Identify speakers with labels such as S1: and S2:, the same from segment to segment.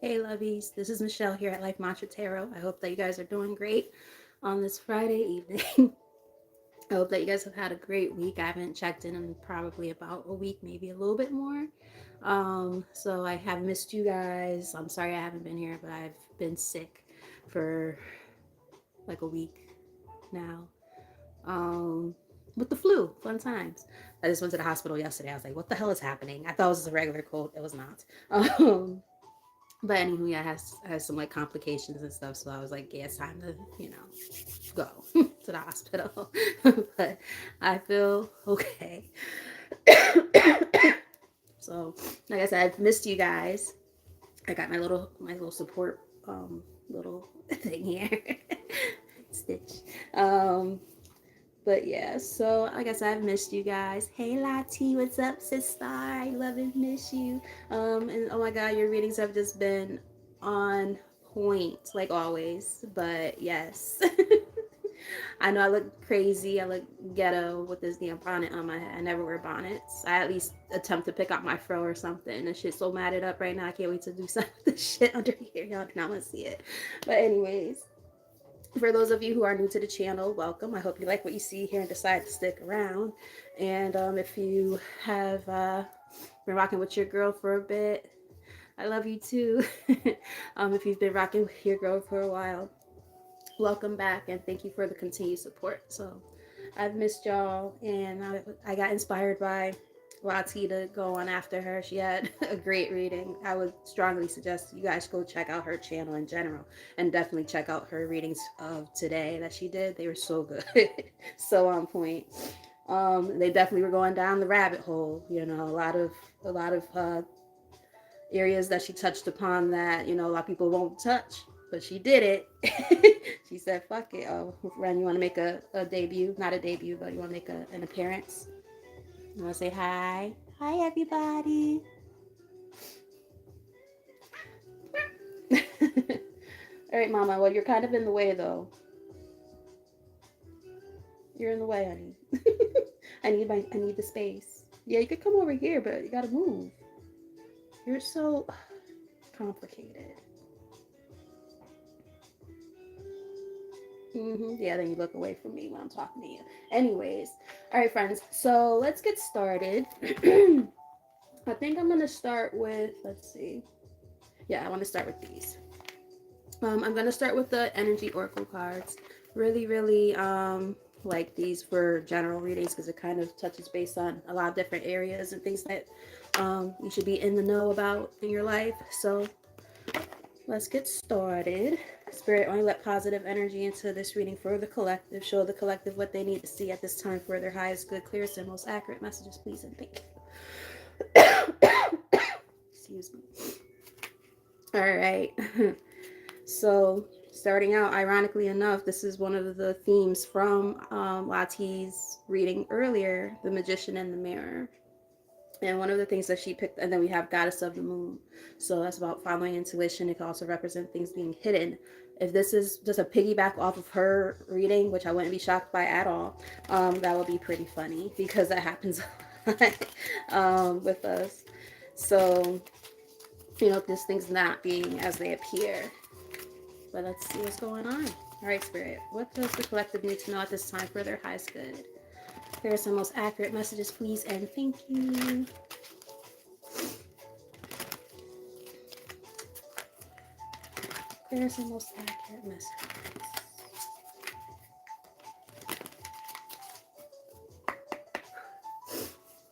S1: Hey lovies, this is Michelle here at Life Mantra Tarot. I hope that you guys are doing great on this Friday evening. I hope that you guys have had a great week. I haven't checked in probably about a week, maybe a little bit more. So I have missed you guys. I'm sorry I haven't been here, but I've been sick for like a week now. Um, with the flu, fun times. I just went to the hospital yesterday. I was like, what the hell is happening? I thought it was just a regular cold. It was not. But anywho, yeah, has some like complications and stuff. So I was like, yeah, it's time to go to the hospital. But I feel okay. So like I said, I've missed you guys. I got my little support little thing here. Stitch. Um but yeah, so I guess I've missed you guys. Hey Lati, what's up, sister? I love and miss you. And oh my god, your readings have just been on point, like always. But yes. I know I look crazy. I look ghetto with this damn bonnet on my head. I never wear bonnets. I at least attempt to pick out my fro or something. The shit's so matted up right now. I can't wait to do some of this shit under here. Y'all do not want to see it. But anyways, for those of you who are new to the channel, welcome. I hope you like what you see here and decide to stick around. And if you have been rocking with your girl for a bit, I love you too. If you've been rocking with your girl for a while, welcome back and thank you for the continued support. So I've missed y'all, and I got inspired by Lati to go on after her. She had a great reading. I would strongly suggest you guys go check out her channel in general, and definitely check out her readings of today that she did. They were so good, so on point. They definitely were going down the rabbit hole. You know, a lot of areas that she touched upon that a lot of people won't touch, but she did it. She said, "Fuck it." Oh, Ren, you want to make a debut? Not a debut, but you want to make an appearance? You want to say hi? Hi, everybody. All right, Mama. Well, you're kind of in the way, though. You're in the way, honey. I need the space. Yeah, you could come over here, but you gotta move. You're so complicated. Yeah, then you look away from me when I'm talking to you. Anyways, all right, friends. So let's get started. I think I'm gonna start with. Let's see. Yeah, I want to start with these. I'm gonna start with the energy oracle cards. Really, really like these for general readings because it kind of touches base on a lot of different areas and things that you should be in the know about in your life. So let's get started. Spirit, only let positive energy into this reading for the collective. Show the collective what they need to see at this time for their highest good, clearest, and most accurate messages, please and thank you. Excuse me. All right. So, starting out, ironically enough, this is one of the themes from Lati's reading earlier, The Magician and the Mirror. And one of the things that she picked, and then we have Goddess of the Moon. So that's about following intuition. It can also represent things being hidden. If this is just a piggyback off of her reading, which I wouldn't be shocked by at all, that would be pretty funny because that happens a lot with us. So, this thing's not being as they appear. But let's see what's going on. All right, Spirit. What does the collective need to know at this time for their highest good? There are some most accurate messages, please, and thank you. There are some most accurate messages.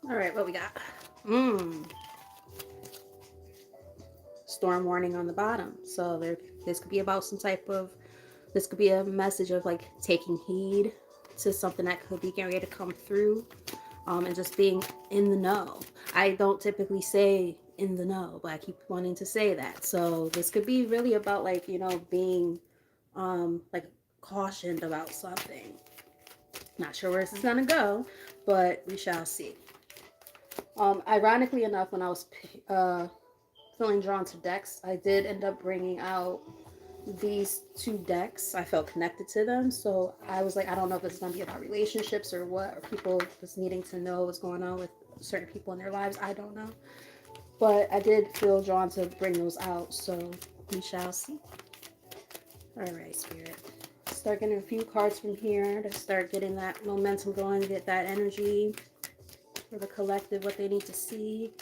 S1: All right, what we got? Storm warning on the bottom. So this could be about some type of, this could be a message of like taking heed to something that could be getting ready to come through, and just being in the know. I don't typically say in the know, but I keep wanting to say that. So this could be really about like, being like cautioned about something. Not sure where this is gonna go, but we shall see. Ironically enough, when I was feeling drawn to decks, I did end up bringing out these two decks. I felt connected to them, so I was like, I don't know if this is going to be about relationships or what, or people just needing to know what's going on with certain people in their lives. I don't know. But I did feel drawn to bring those out, so we shall see. All right, Spirit. Start getting a few cards from here to start getting that momentum going, get that energy for the collective, what they need to see.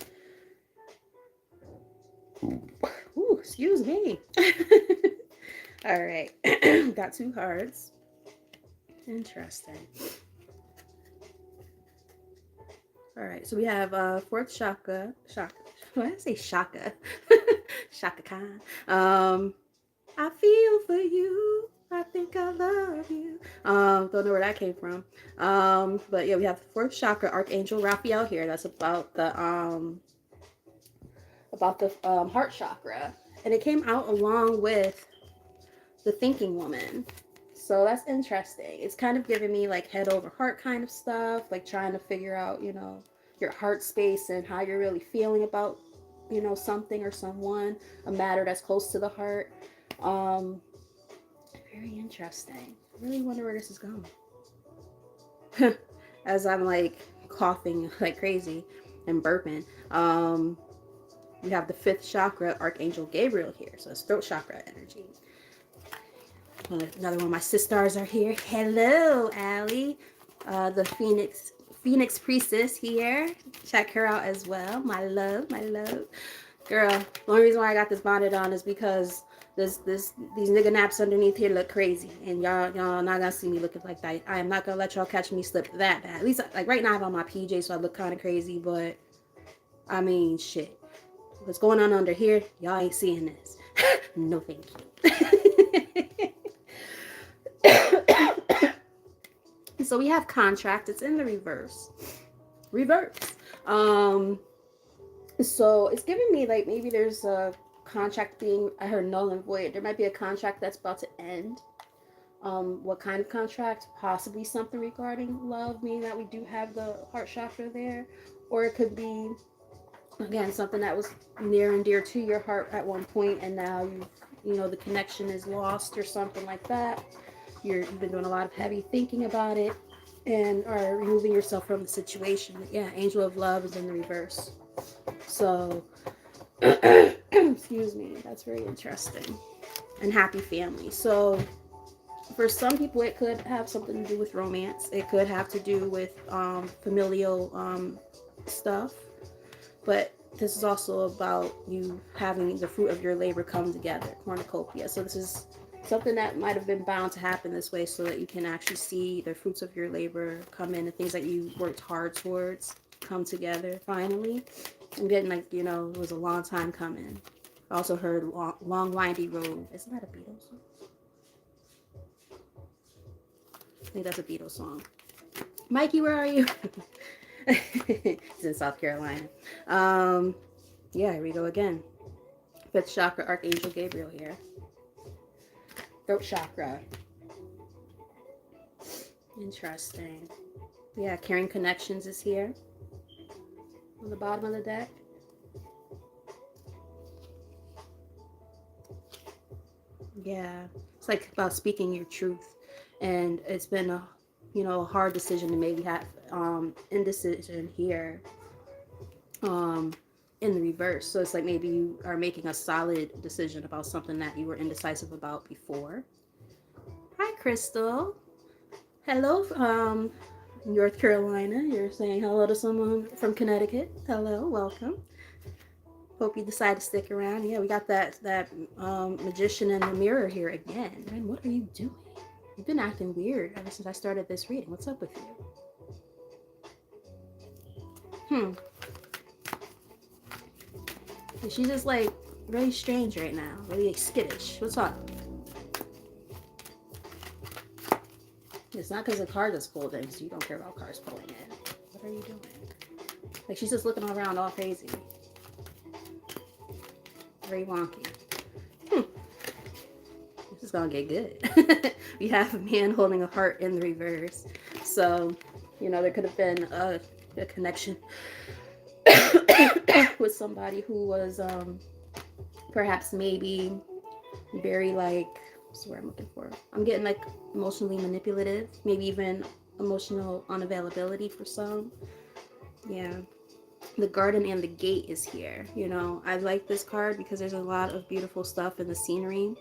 S1: Ooh, excuse me. All right. Got 2 cards. Interesting. All right, so we have fourth chakra. What did I say? Shaka. Shaka Khan. I feel for you. I think I love you. Don't know where that came from. But yeah, we have fourth chakra, Archangel Raphael here. That's about the heart chakra, and it came out along with the thinking woman. So that's interesting. It's kind of giving me like head over heart kind of stuff, like trying to figure out, your heart space and how you're really feeling about, something or someone, a matter that's close to the heart. Very interesting. I really wonder where this is going. As I'm like coughing like crazy and burping. We have the fifth chakra, Archangel Gabriel here. So it's throat chakra energy. Another one of my sisters are here. Hello, Allie. The Phoenix Priestess here. Check her out as well. My love. Girl, the only reason why I got this bonnet on is because these nigga naps underneath here look crazy. And y'all not gonna see me looking like that. I am not gonna let y'all catch me slip that bad. At least like right now I'm on my PJ, so I look kind of crazy, but I mean shit. What's going on under here? Y'all ain't seeing this. No thank you. So we have contract. It's in the reverse. So it's giving me like maybe there's a contract being, I heard null and void. There might be a contract that's about to end. What kind of contract? Possibly something regarding love, meaning that we do have the heart chakra there. Or it could be, again, something that was near and dear to your heart at one point, and now the connection is lost or something like that. You've been doing a lot of heavy thinking about it and are removing yourself from the situation. Yeah, Angel of Love is in the reverse. So, excuse me, that's very interesting. And happy family. So, for some people, it could have something to do with romance. It could have to do with familial stuff. But this is also about you having the fruit of your labor come together, cornucopia. So this is something that might have been bound to happen this way so that you can actually see the fruits of your labor come in, and things that you worked hard towards come together finally. I'm getting like, it was a long time coming. I also heard long windy road. Isn't that a Beatles song? I think that's a Beatles song. Mikey, where are you? He's in South Carolina. Yeah, here we go again. Fifth chakra, Archangel Gabriel here. Throat chakra. Interesting. Yeah, Caring Connections is here. On the bottom of the deck. Yeah, it's like about speaking your truth. And it's been a hard decision to maybe have indecision here in the reverse. So it's like maybe you are making a solid decision about something that you were indecisive about before. Hi, Crystal. Hello, North Carolina. You're saying hello to someone from Connecticut. Hello, welcome. Hope you decide to stick around. Yeah, we got that magician in the mirror here again. Man, what are you doing? You've been acting weird ever since I started this reading. What's up with you? She's just like really strange right now. Really skittish. What's up? It's not because the card is pulled in, so you don't care about cards pulling in. What are you doing? Like she's just looking around all crazy. Very wonky. This is gonna get good. We have a man holding a heart in the reverse. So, there could have been a connection with somebody who was perhaps maybe very like, what's the word I'm looking for? I'm getting like emotionally manipulative, maybe even emotional unavailability for some. Yeah. The garden and the gate is here. You know, I like this card because there's a lot of beautiful stuff in the scenery,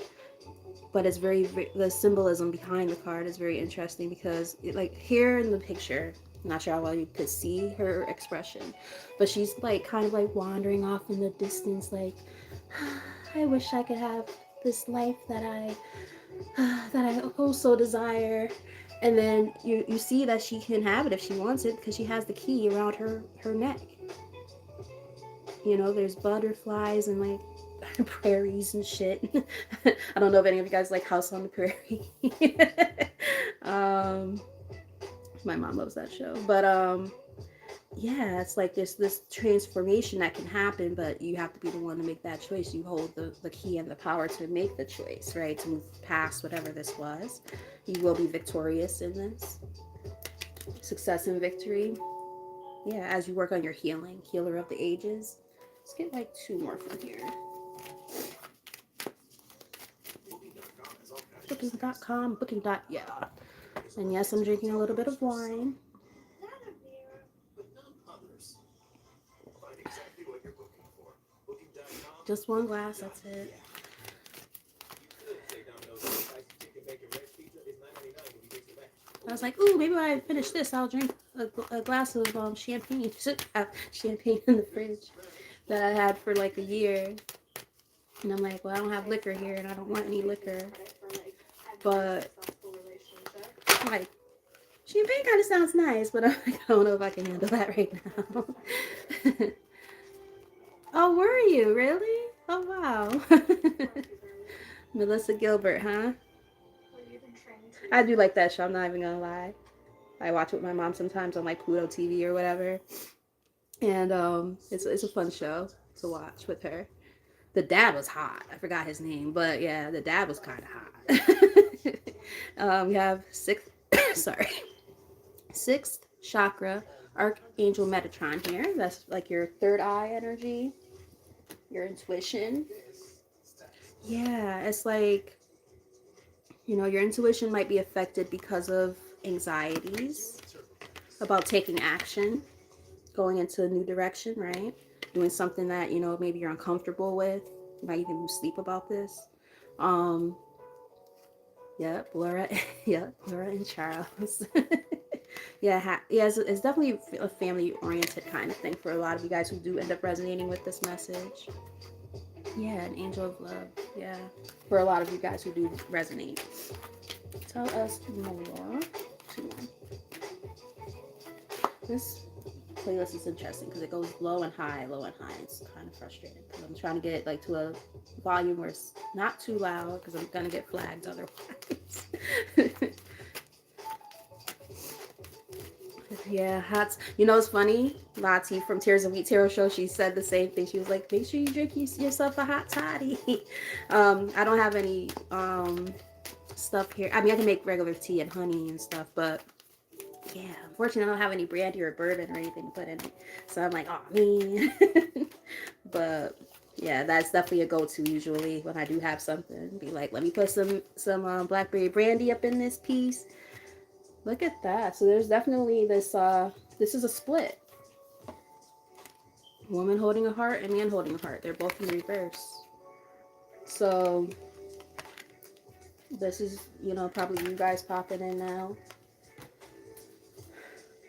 S1: but it's the symbolism behind the card is very interesting because like here in the picture, I'm not sure how well you could see her expression, but she's like kind of like wandering off in the distance, like I wish I could have this life that I also desire. And then you see that she can have it if she wants it because she has the key around her neck. You know, there's butterflies and like prairies and shit. I don't know if any of you guys like House on the Prairie. um, my mom loves that show, but yeah, it's like this transformation that can happen, but you have to be the one to make that choice. You hold the key and the power to make the choice, right? To move past whatever this was. You will be victorious in this. Success and victory. Yeah, as you work on your healing, healer of the ages. Let's get like 2 more from here. Booking.com, booking. Yeah. And yes, I'm drinking a little bit of wine. Just 1 glass, that's it. I was like, ooh, maybe when I finish this, I'll drink a glass of champagne. Champagne in the fridge that I had for like a year. And I'm like, well, I don't have liquor here, and I don't want any liquor. But, like, champagne kind of sounds nice, but I'm like, I don't know if I can handle that right now. Oh, were you? Really? Oh, wow. Melissa Gilbert, huh? I do like that show, I'm not even gonna lie. I watch it with my mom sometimes on like Pluto TV or whatever. And it's a fun show to watch with her. The dad was hot. I forgot his name, but yeah, the dad was kind of hot. We have sorry, sixth chakra, Archangel Metatron here. That's like your third eye energy, your intuition. Yeah, it's like, you know, your intuition might be affected because of anxieties about taking action, going into a new direction, right? Doing something that, you know, maybe you're uncomfortable with. You might even lose sleep about this. Um, yep, Laura, yep, Laura and Charles. Yeah, it's definitely a family-oriented kind of thing for a lot of you guys who do end up resonating with this message. Yeah, an angel of love. Yeah, for a lot of you guys who do resonate. Tell us more. This playlist is interesting because it goes low and high, low and high. It's kind of frustrating because I'm trying to get it like to a volume where it's not too loud because I'm gonna get flagged otherwise. Yeah, hot. You know, it's funny. Lati from Tears of Wheat Tarot Show, she said the same thing. She was like, make sure you drink yourself a hot toddy. I don't have any stuff here. I mean, I can make regular tea and honey and stuff, but yeah, unfortunately, I don't have any brandy or bourbon or anything to put in it. So I'm like, oh man. But yeah, that's definitely a go-to usually when I do have something. Be like, let me put some blackberry brandy up in this piece. Look at that. So there's definitely this. This is a split. Woman holding a heart and man holding a heart. They're both in reverse. So this is, you know, probably you guys popping in now.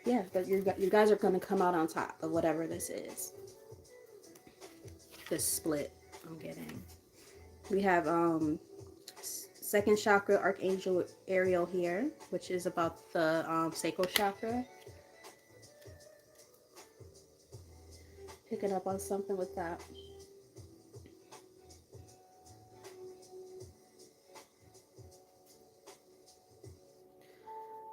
S1: Yeah, but you guys are going to come out on top of whatever this is. This split I'm getting. We have second chakra, Archangel Ariel here, which is about the sacral chakra. Picking up on something with that.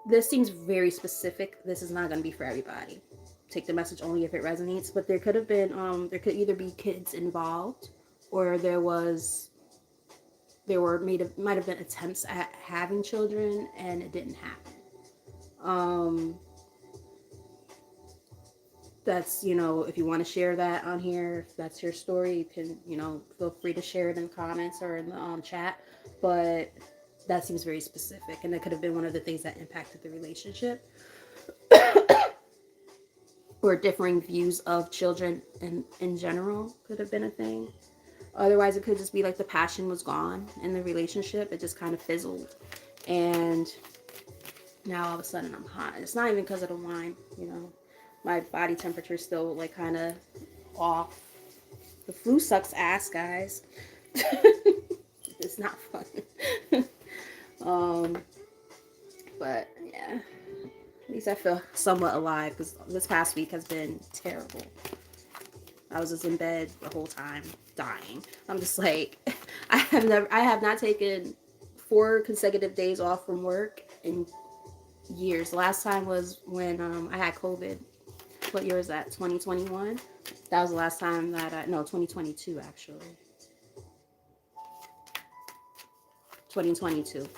S1: This seems very specific. This is not going to be for everybody. Take the message only if it resonates. But there could have been, there could either be kids involved, or might have been attempts at having children and it didn't happen. That's, you know, if you want to share that on here, if that's your story, you can, you know, feel free to share it in the comments or in the chat. But that seems very specific, and that could have been one of the things that impacted the relationship. or differing views of children in general could have been a thing. Otherwise, it could just be like the passion was gone in the relationship. It just kind of fizzled. And now all of a sudden I'm hot. It's not even because of the wine, you know. My body temperature is still like kind of off. The flu sucks ass, guys. It's not fun. um, but yeah, at least I feel somewhat alive because this past week has been terrible. I was just in bed the whole time, dying. I'm just like, I have not taken 4 consecutive days off from work in years. The last time was when I had COVID. What year is that? 2021. That was the last time that no, 2022 actually. 2022.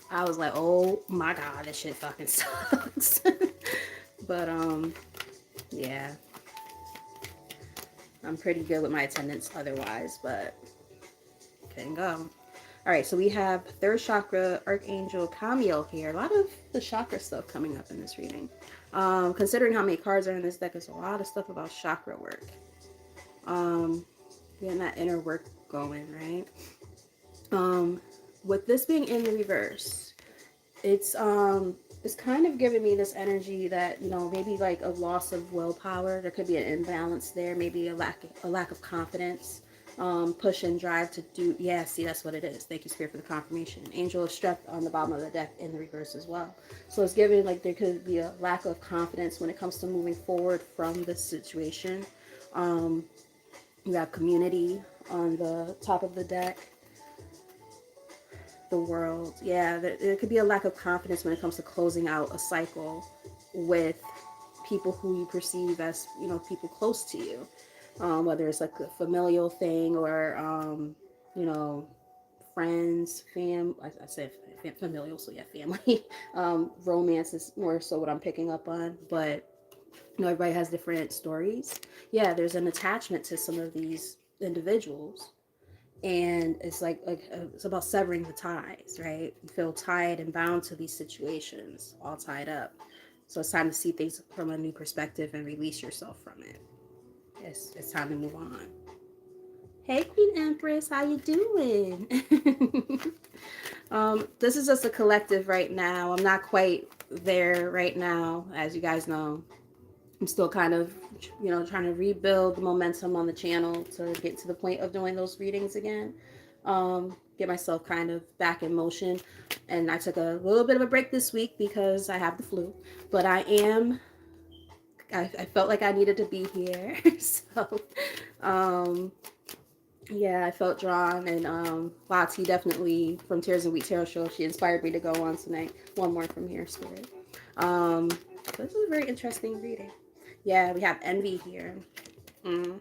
S1: I was like, oh my god, this shit fucking sucks. But yeah, I'm pretty good with my attendance otherwise, but couldn't go. All right, so we have third chakra Archangel Camiel here. A lot of the chakra stuff coming up in this reading. Considering how many cards are in this deck, there's a lot of stuff about chakra work. Getting that inner work going, right? With this being in the reverse, it's kind of giving me this energy that, you know, maybe like a loss of willpower. There could be an imbalance there, maybe a lack of confidence. Push and drive to do, yeah, see, that's what it is. Thank you, Spirit, for the confirmation. Angel of Strength on the bottom of the deck in the reverse as well. So it's giving like there could be a lack of confidence when it comes to moving forward from this situation. You have community on the top of the deck. The world, yeah, there could be a lack of confidence when it comes to closing out a cycle with people who you perceive as, you know, people close to you. Whether it's like a familial thing or, you know, friends, I said familial, so yeah, family. Romance is more so what I'm picking up on, but, you know, everybody has different stories. Yeah, there's an attachment to some of these individuals. And it's it's about severing the ties, right? You feel tied and bound to these situations, all tied up. So it's time to see things from a new perspective and release yourself from it. It's time to move on. Hey, Queen Empress, how you doing? This is just a collective right now. I'm not quite there right now, as you guys know. I'm still kind of, you know, trying to rebuild the momentum on the channel to get to the point of doing those readings again. Get myself kind of back in motion. And I took a little bit of a break this week because I have the flu. But I felt like I needed to be here. So, yeah, I felt drawn. And Lati definitely, from Tears and Wheat Tarot Show, she inspired me to go on tonight. One more from here, Spirit. This is a very interesting reading. Yeah, we have envy here. Mm.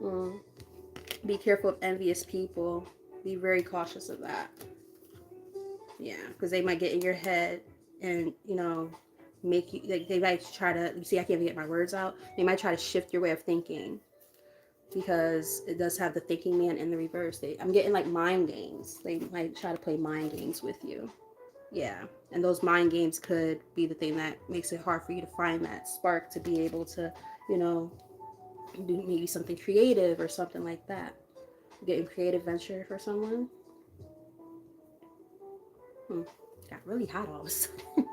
S1: Mm. Be careful of envious people. Be very cautious of that. Yeah, because they might get in your head and, you know, make you, like, they might try to, you see, I can't even get my words out. They might try to shift your way of thinking because it does have the thinking man in the reverse. I'm getting like mind games. They might try to play mind games with you. Yeah, and those mind games could be the thing that makes it hard for you to find that spark to be able to, you know, do maybe something creative or something like that. Getting creative venture for someone. Got really hot all of a sudden.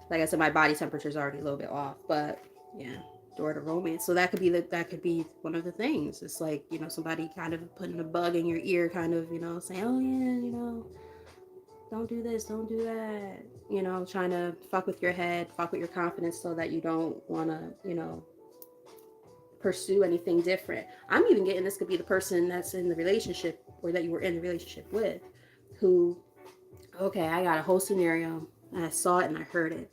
S1: Like I said, my body temperature is already a little bit off, but yeah, door to romance. So that could be one of the things. It's like, you know, somebody kind of putting a bug in your ear, kind of, you know, saying, oh yeah, you know, don't do this, don't do that. You know, trying to fuck with your head, fuck with your confidence so that you don't want to, you know, pursue anything different. I'm even getting this could be the person that's in the relationship or that you were in the relationship with who, okay, I got a whole scenario and I saw it and I heard it.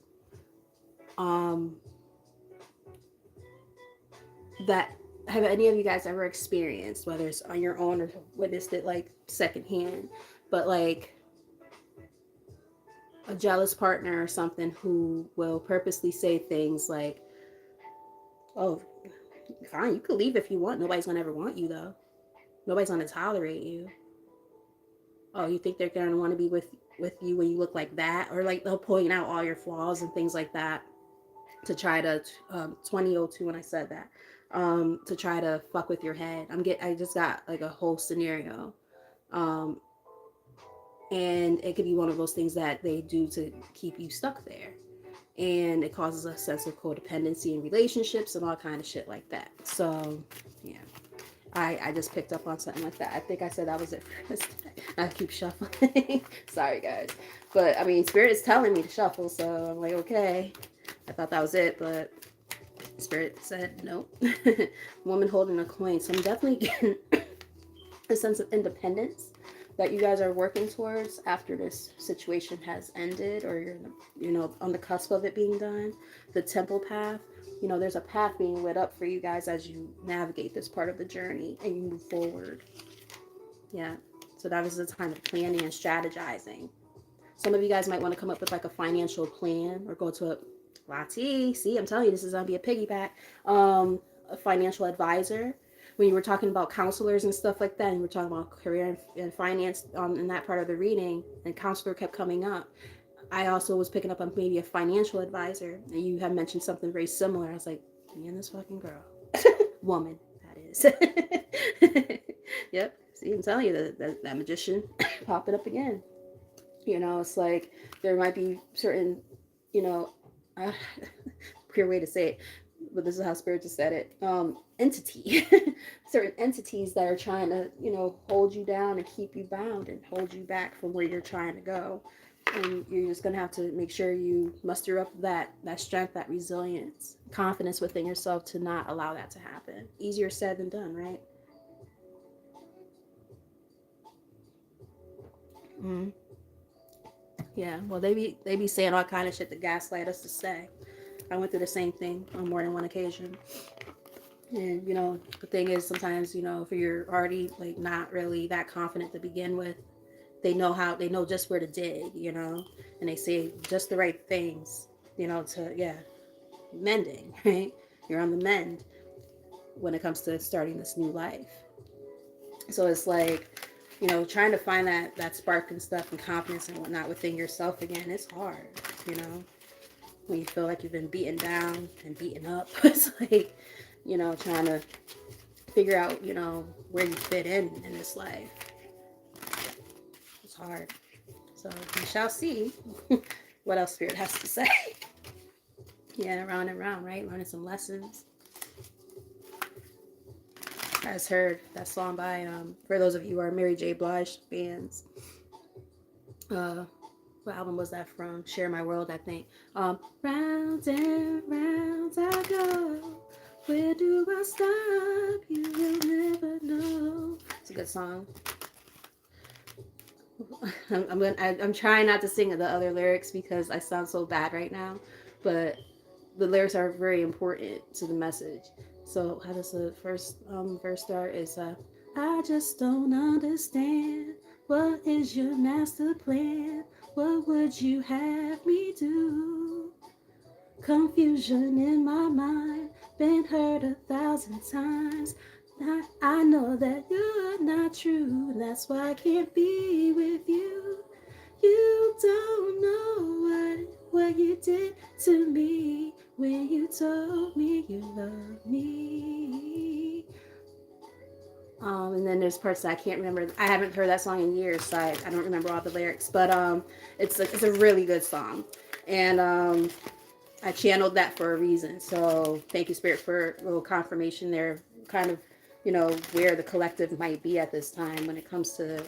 S1: That have any of you guys ever experienced, whether it's on your own or witnessed it like secondhand, but like a jealous partner or something who will purposely say things like, oh, fine, you could leave if you want. Nobody's gonna ever want you though. Nobody's gonna tolerate you. Oh, you think they're gonna want to be with you when you look like that, or like they'll point out all your flaws and things like that to try to 2002 when I said that, to try to fuck with your head. I just got like a whole scenario, um, and it could be one of those things that they do to keep you stuck there, and it causes a sense of codependency in relationships and all kind of shit like that. So yeah, I just picked up on something like that. I think I said that was it for this day. I keep shuffling. Sorry guys, but I mean, spirit is telling me to shuffle, so I'm like, okay. I thought that was it, but spirit said no. Woman holding a coin. So I'm definitely getting a sense of independence that you guys are working towards after this situation has ended, or you're, on the cusp of it being done. The temple path, there's a path being lit up for you guys as you navigate this part of the journey and you move forward. Yeah. So that was the time of planning and strategizing. Some of you guys might want to come up with like a financial plan, or go to a Lati. See, I'm telling you, this is gonna be a piggyback. A financial advisor. When you were talking about counselors and stuff like that, and you were talking about career and finance in that part of the reading, and counselor kept coming up. I also was picking up on maybe a financial advisor, and you had mentioned something very similar. I was like, me and this fucking girl, woman, that is. Yep. See, I'm telling you, that magician popping up again. It's like there might be certain, you know, uh, pure way to say it, but this is how spirit just said it. Entity, certain entities that are trying to, hold you down and keep you bound and hold you back from where you're trying to go. And you're just gonna have to make sure you muster up that strength, that resilience, confidence within yourself to not allow that to happen. Easier said than done, right? Mm-hmm. Yeah. Well, they be saying all kind of shit to gaslight us to say. I went through the same thing on more than one occasion. And the thing is, sometimes if you're already like not really that confident to begin with, they know just where to dig, and they say just the right things, to mending, right? You're on the mend when it comes to starting this new life. So it's like, trying to find that spark and stuff and confidence and whatnot within yourself again. It's hard, you know, when you feel like you've been beaten down and beaten up. It's like, trying to figure out, where you fit in this life. It's hard. So we shall see what else Spirit has to say. Yeah, round and round, right? Learning some lessons. I just heard that song by, for those of you who are Mary J. Blige fans, what album was that from? Share My World, I think. Round and round I go. Where do I stop? You will never know. It's a good song. I'm trying not to sing the other lyrics because I sound so bad right now, but the lyrics are very important to the message. So how does the first verse start? Is I just don't understand. What is your master plan? What would you have me do? Confusion in my mind, been hurt 1,000 times. I know that you're not true, that's why I can't be with you. You don't know what you did to me when you told me you loved me. And then there's parts that I can't remember. I haven't heard that song in years, so I don't remember all the lyrics. But it's a really good song, and I channeled that for a reason. So thank you, Spirit, for a little confirmation there. Kind of, where the collective might be at this time when it comes to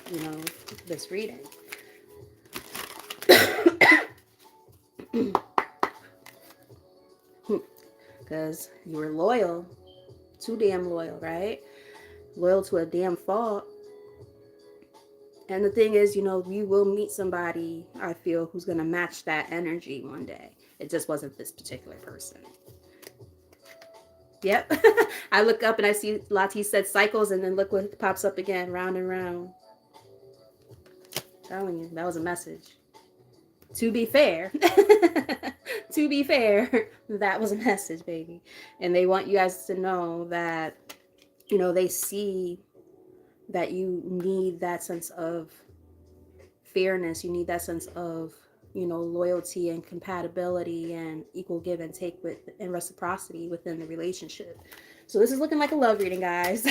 S1: this reading. Because you were loyal, too damn loyal, right? Loyal to a damn fault. And the thing is, you will meet somebody, I feel, who's going to match that energy one day. It just wasn't this particular person. Yep. I look up and I see Lati said cycles, and then look what pops up again, round and round. Telling you, that was a message. To be fair, to be fair, that was a message, baby. And they want you guys to know that, they see that you need that sense of fairness. You need that sense of, loyalty and compatibility and equal give and take and reciprocity within the relationship. So this is looking like a love reading, guys.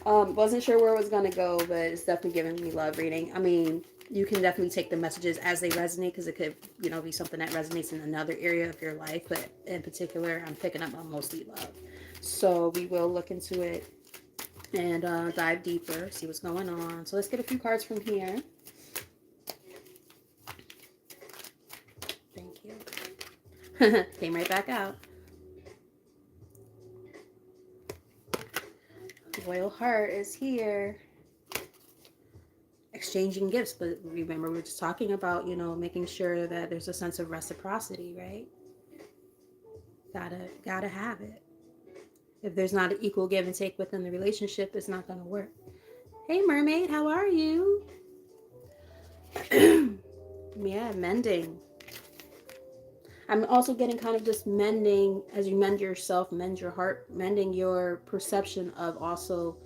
S1: Wasn't sure where it was going to go, but it's definitely giving me love reading. I mean, you can definitely take the messages as they resonate, because it could, be something that resonates in another area of your life. But in particular, I'm picking up on mostly love. So we will look into it and dive deeper, see what's going on. So let's get a few cards from here. Thank you. Came right back out. Royal Heart is here. Exchanging gifts, but remember, we're just talking about, making sure that there's a sense of reciprocity, right? Gotta have it. If there's not an equal give and take within the relationship, it's not gonna work. Hey mermaid, how are you? Yeah, mending. I'm also getting kind of just mending, as you mend yourself, mend your heart, mending your perception of also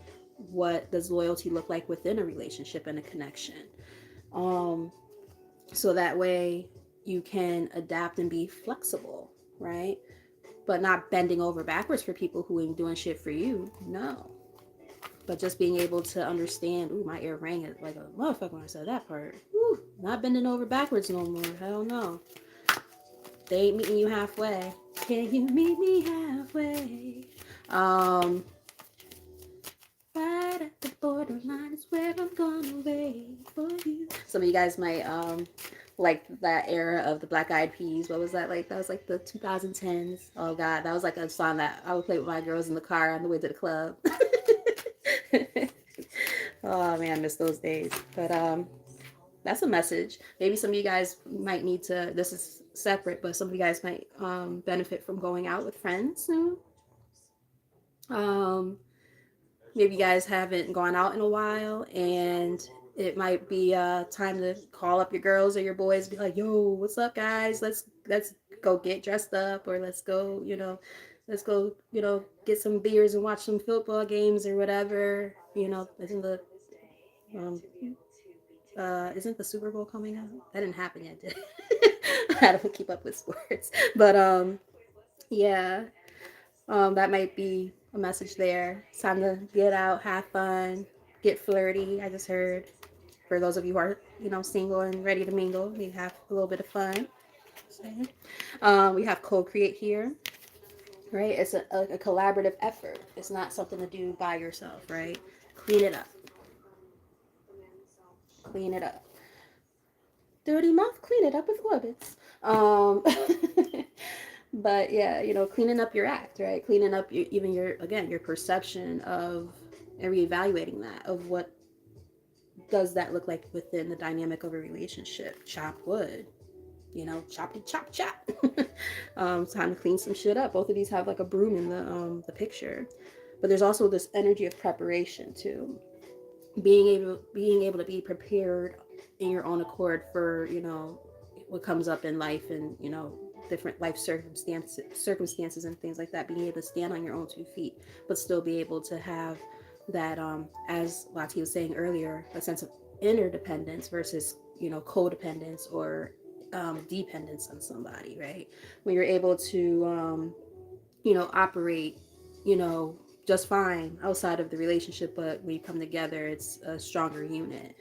S1: what does loyalty look like within a relationship and a connection. So that way you can adapt and be flexible, right? But not bending over backwards for people who ain't doing shit for you. No. But just being able to understand, ooh, my ear rang it like a motherfucker when I said that part. Ooh, not bending over backwards no more. Hell no. They ain't meeting you halfway. Can you meet me halfway? Right at the borderline is where I'm gonna wait for you. Some of you guys might like that era of the Black Eyed Peas. What was that like? That was like the 2010s. Oh god, that was like a song that I would play with my girls in the car on the way to the club. Oh man, I miss those days. But that's a message. Maybe some of you guys might need to, this is separate, but some of you guys might benefit from going out with friends soon. Maybe you guys haven't gone out in a while, and it might be time to call up your girls or your boys, be like, yo, what's up guys, let's go get dressed up, or let's go, get some beers and watch some football games or whatever. Um, isn't the Super Bowl coming up? That didn't happen yet, did it? I don't keep up with sports. But yeah. That might be a message there. It's time to get out, have fun, get flirty. I just heard, for those of you who are, single and ready to mingle, we have a little bit of fun. We have co-create here, right? It's a collaborative effort. It's not something to do by yourself, right? Clean it up. Clean it up. Dirty mouth, clean it up with orbits. But yeah, cleaning up your act, right? Cleaning up even your perception of, and reevaluating that, of what does that look like within the dynamic of a relationship. Chop wood, choppy chop chop. Time to clean some shit up. Both of these have like a broom in the picture, but there's also this energy of preparation too. Being able to be prepared in your own accord for what comes up in life, and different life circumstances and things like that. Being able to stand on your own 2 feet, but still be able to have that, as Lati was saying earlier, a sense of interdependence versus codependence or dependence on somebody, right? When you're able to operate just fine outside of the relationship, but when you come together, it's a stronger unit.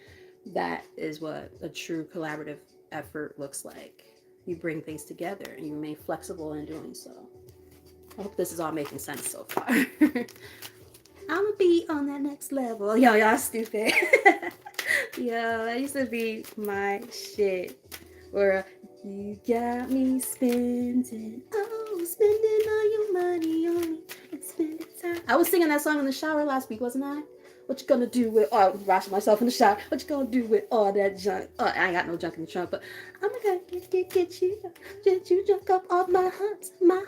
S1: That is what a true collaborative effort looks like. You bring things together and you remain flexible in doing so. I hope this is all making sense so far. I'ma be on that next level. Yo, y'all stupid. Yo, that used to be my shit. Or you got me spending all your money on me and spending time. I was singing that song in the shower last week, wasn't I? What you gonna do with, I was washing myself in the shower. What you gonna do with all that junk? Oh, I ain't got no junk in the trunk, but I'm gonna get you junk up off my heart, my.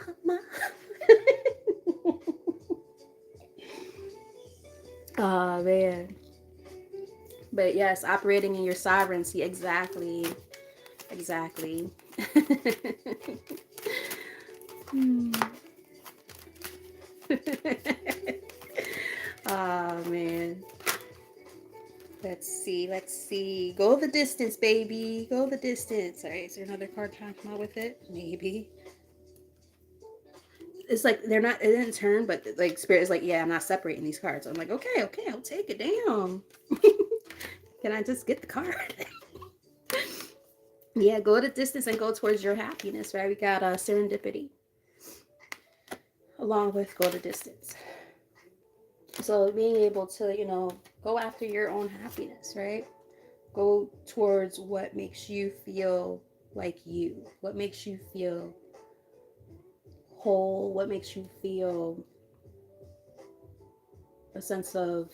S1: Oh man. But yes, operating in your sovereignty, exactly. Oh man. Let's see. Let's see. Go the distance, baby. Go the distance. All right. Is there another card trying to come out with it? Maybe. It's like they're not. It didn't turn, but like spirit is like, yeah, I'm not separating these cards. I'm like, okay, okay, I'll take it. Damn. Can I just get the card? Yeah, go the distance and go towards your happiness, right? We got serendipity along with go the distance. So being able to, go after your own happiness, right? Go towards what makes you feel like you, what makes you feel whole, what makes you feel a sense of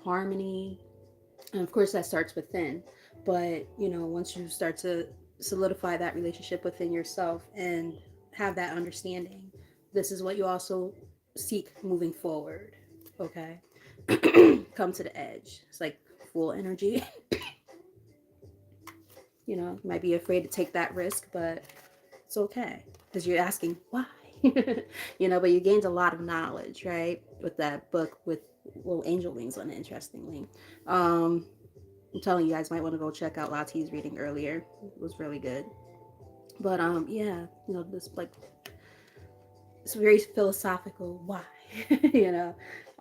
S1: harmony. And of course, that starts within. But, once you start to solidify that relationship within yourself and have that understanding, this is what you also seek moving forward. Okay. Come to the edge. It's like full energy. You might be afraid to take that risk, but it's okay because you're asking why. But you gained a lot of knowledge, right? With that book with little angel wings on it, interestingly. I'm telling you guys might want to go check out Lottie's reading earlier. It was really good. But yeah, this like it's very philosophical why. you know.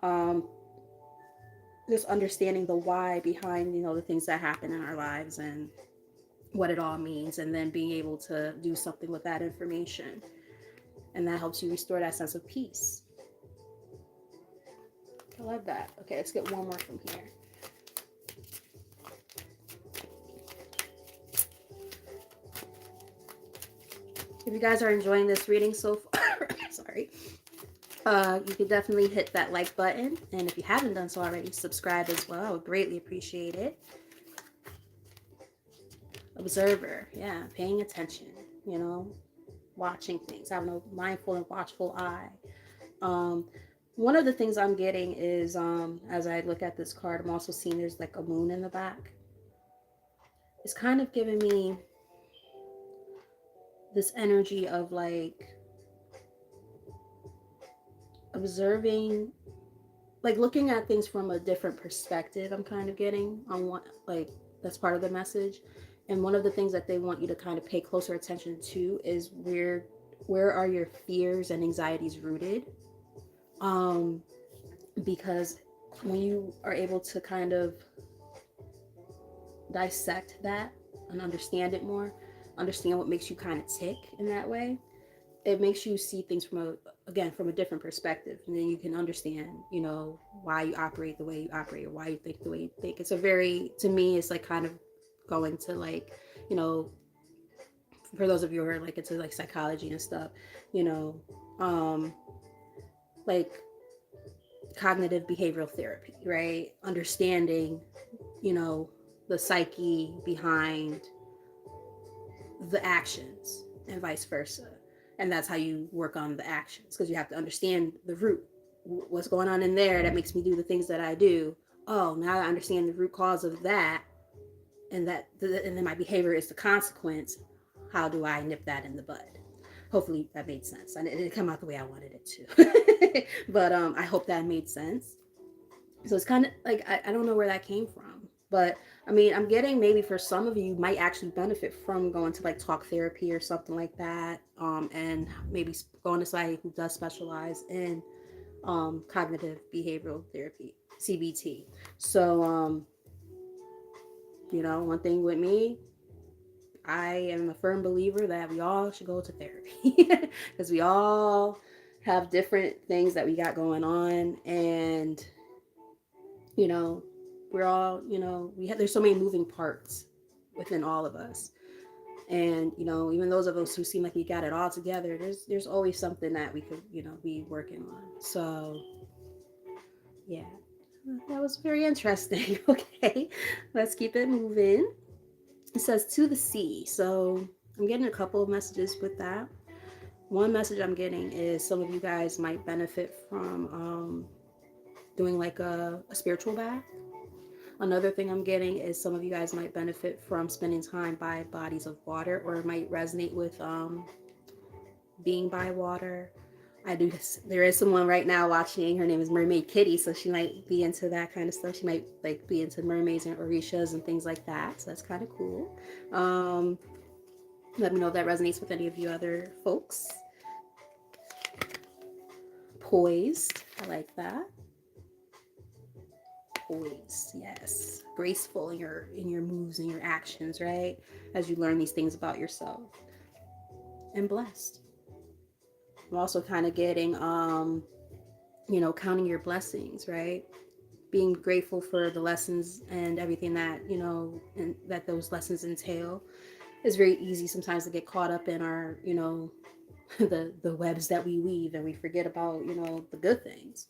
S1: Um just understanding the why behind, the things that happen in our lives and what it all means, and then being able to do something with that information. And that helps you restore that sense of peace. I love that. Okay, let's get one more from here. If you guys are enjoying this reading so far, sorry, you can definitely hit that like button. And if you haven't done so already, subscribe as well. I would greatly appreciate it. Observer, yeah, paying attention, watching things, having a mindful and watchful eye. One of the things I'm getting is, as I look at this card, I'm also seeing there's like a moon in the back. It's kind of giving me this energy of like observing, like looking at things from a different perspective. I'm kind of getting on what, like, that's part of the message. And one of the things that they want you to kind of pay closer attention to is where are your fears and anxieties rooted? Because when you are able to kind of dissect that and understand it more, understand what makes you kind of tick in that way, it makes you see things from a different perspective, and then you can understand, why you operate the way you operate, or why you think the way you think. It's to me, it's like kind of going to like, for those of you who are like into like psychology and stuff, like cognitive behavioral therapy, right? Understanding, the psyche behind the actions and vice versa. And that's how you work on the actions, because you have to understand the root. What's going on in there that makes me do the things that I do? Oh, now I understand the root cause of that, and then my behavior is the consequence. How do I nip that in the bud? Hopefully that made sense. It didn't come out the way I wanted it to, but I hope that made sense. So it's kind of like I don't know where that came from, but I mean, I'm getting maybe for some of you might actually benefit from going to like talk therapy or something like that, and maybe going to somebody who does specialize in cognitive behavioral therapy, CBT. So, one thing with me, I am a firm believer that we all should go to therapy because we all have different things that we got going on, and we're all, there's so many moving parts within all of us. And, even those of us who seem like we got it all together, there's always something that we could, be working on. So, yeah, that was very interesting. Okay, let's keep it moving. It says to the sea. So I'm getting a couple of messages with that. One message I'm getting is some of you guys might benefit from doing like a spiritual bath. Another thing I'm getting is some of you guys might benefit from spending time by bodies of water, or it might resonate with being by water. There is someone right now watching. Her name is Mermaid Kitty, so she might be into that kind of stuff. She might like be into mermaids and orishas and things like that. So that's kind of cool. Um, Let me know if that resonates with any of you other folks. Poised. I like that. Poised. Yes. Graceful in your moves and your actions, right? As you learn these things about yourself. And blessed. I'm also kind of getting counting your blessings, right? Being grateful for the lessons and everything that, and that those lessons entail. It's very easy sometimes to get caught up in our, the webs that we weave, and we forget about, the good things.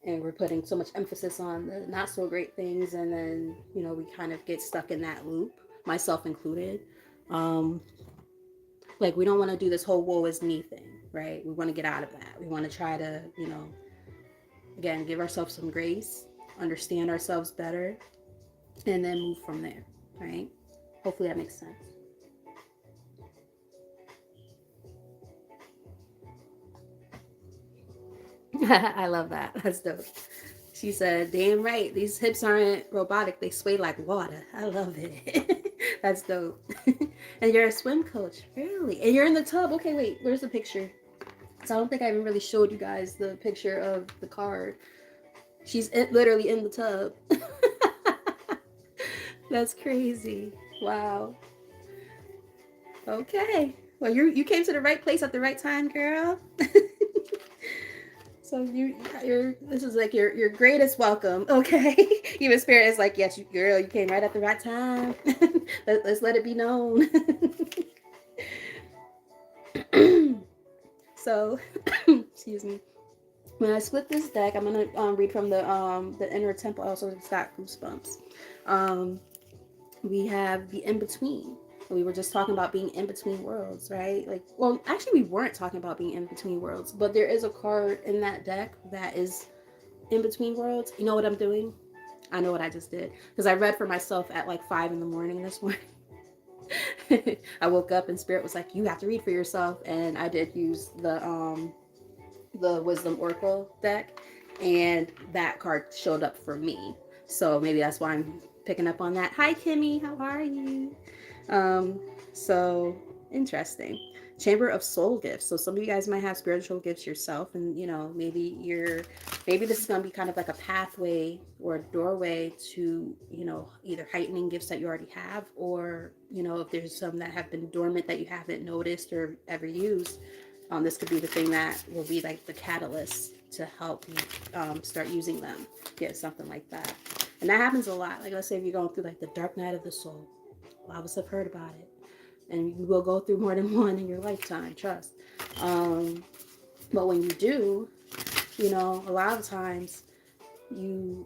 S1: And we're putting so much emphasis on the not so great things, and then, we kind of get stuck in that loop, myself included. Like, we don't want to do this whole woe is me thing, right? We want to get out of that. We want to try to, again, give ourselves some grace, understand ourselves better, and then move from there, right? Hopefully that makes sense. I love that. That's dope. She said, damn right, these hips aren't robotic. They sway like water. I love it. That's dope. And you're a swim coach. Really? And you're in the tub. Okay, wait. Where's the picture? So I don't think I even really showed you guys the picture of the card. She's literally in the tub. That's crazy. Wow. Okay. Well, you came to the right place at the right time, girl. So this is like your greatest welcome, okay? Even Spirit is like, yes, girl, you came right at the right time. Let's let it be known. So, excuse me. When I split this deck, I'm gonna read from the Inner Temple. I also just got goosebumps. We have the in between. We were just talking about being in between worlds, right? Like, well, actually, we weren't talking about being in between worlds, but there is a card in that deck that is in between worlds. You know what I'm doing? I know what I just did, because I read for myself at like 5 a.m. this morning. I woke up and Spirit was like, "You have to read for yourself," and I did use the Wisdom Oracle deck, and that card showed up for me. So maybe that's why I'm picking up on that. Hi, Kimmy. How are you? So interesting. Chamber of Soul Gifts. So some of you guys might have spiritual gifts yourself, and maybe this is gonna be kind of like a pathway or a doorway to either heightening gifts that you already have, or if there's some that have been dormant that you haven't noticed or ever used. This could be the thing that will be like the catalyst to help you start using them. Get something like that. And that happens a lot. Like, let's say if you're going through like the dark night of the soul. A lot of us have heard about it. And you will go through more than one in your lifetime, trust. But when you do, a lot of times you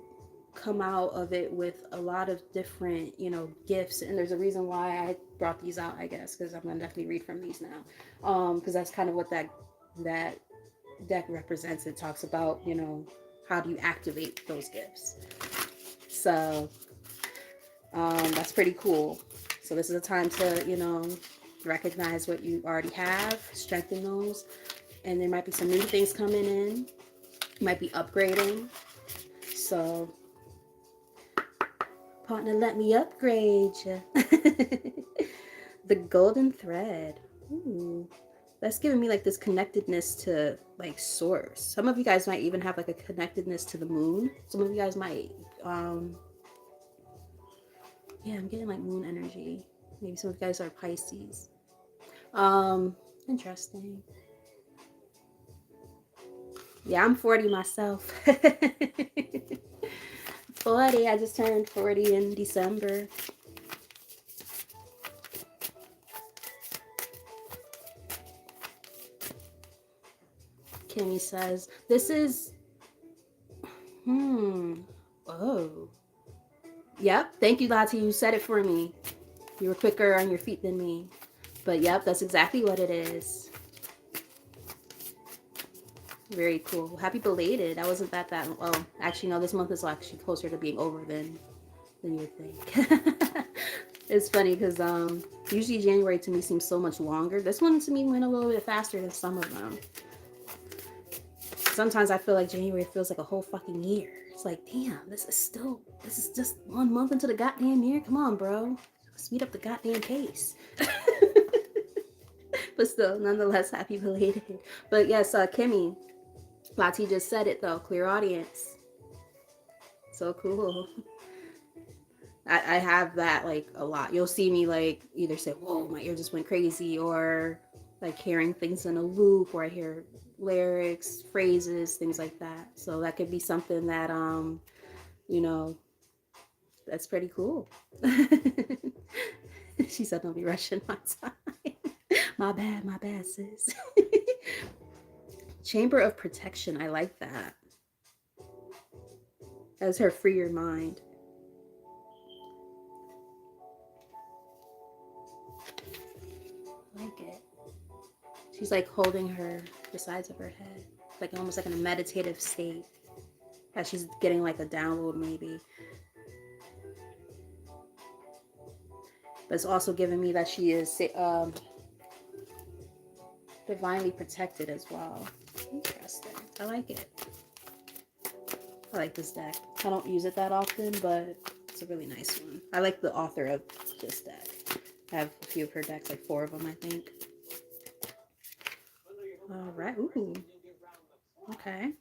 S1: come out of it with a lot of different, gifts. And there's a reason why I brought these out, I guess, because I'm going to definitely read from these now. Because that's kind of what that deck represents. It talks about, how do you activate those gifts. So that's pretty cool. So this is a time to, recognize what you already have, strengthen those. And there might be some new things coming in. You might be upgrading. So, partner, let me upgrade you. The golden thread. Ooh. That's giving me like this connectedness to like source. Some of you guys might even have like a connectedness to the moon. Some of you guys might, yeah, I'm getting like moon energy. Maybe some of you guys are Pisces. Interesting. Yeah, I'm 40 myself. 40. I just turned 40 in December. Kimmy says, this is... Oh. Yep. Thank you, Lati. You said it for me. You were quicker on your feet than me. But yep, that's exactly what it is. Very cool. Happy belated. I wasn't that well, actually, no, this month is actually closer to being over than you would think. It's funny because usually January to me seems so much longer. This one to me went a little bit faster than some of them. sometimes I feel like January feels like a whole fucking year. It's like, damn, this is just 1 month into the goddamn year. Come on, bro. Speed up the goddamn pace. But still, nonetheless, happy belated. But yes, Kimmy, Lati just said it though. Clear audience. So cool. I have that like a lot. You'll see me like either say, whoa, my ear just went crazy, or like hearing things in a loop, or I hear lyrics, phrases, things like that. So that could be something that you know, that's pretty cool. She said, don't be rushing my time. My bad, sis. Chamber of protection. I like that. As her free your mind. I like it. She's like holding the sides of her head, like almost like in a meditative state, as she's getting like a download maybe. But it's also giving me that she is divinely protected as well. Interesting. I like it. I like this deck. I don't use it that often, but it's a really nice one. I like the author of this deck. I have a few of her decks, like 4 of them, I think. All right. Ooh. Okay.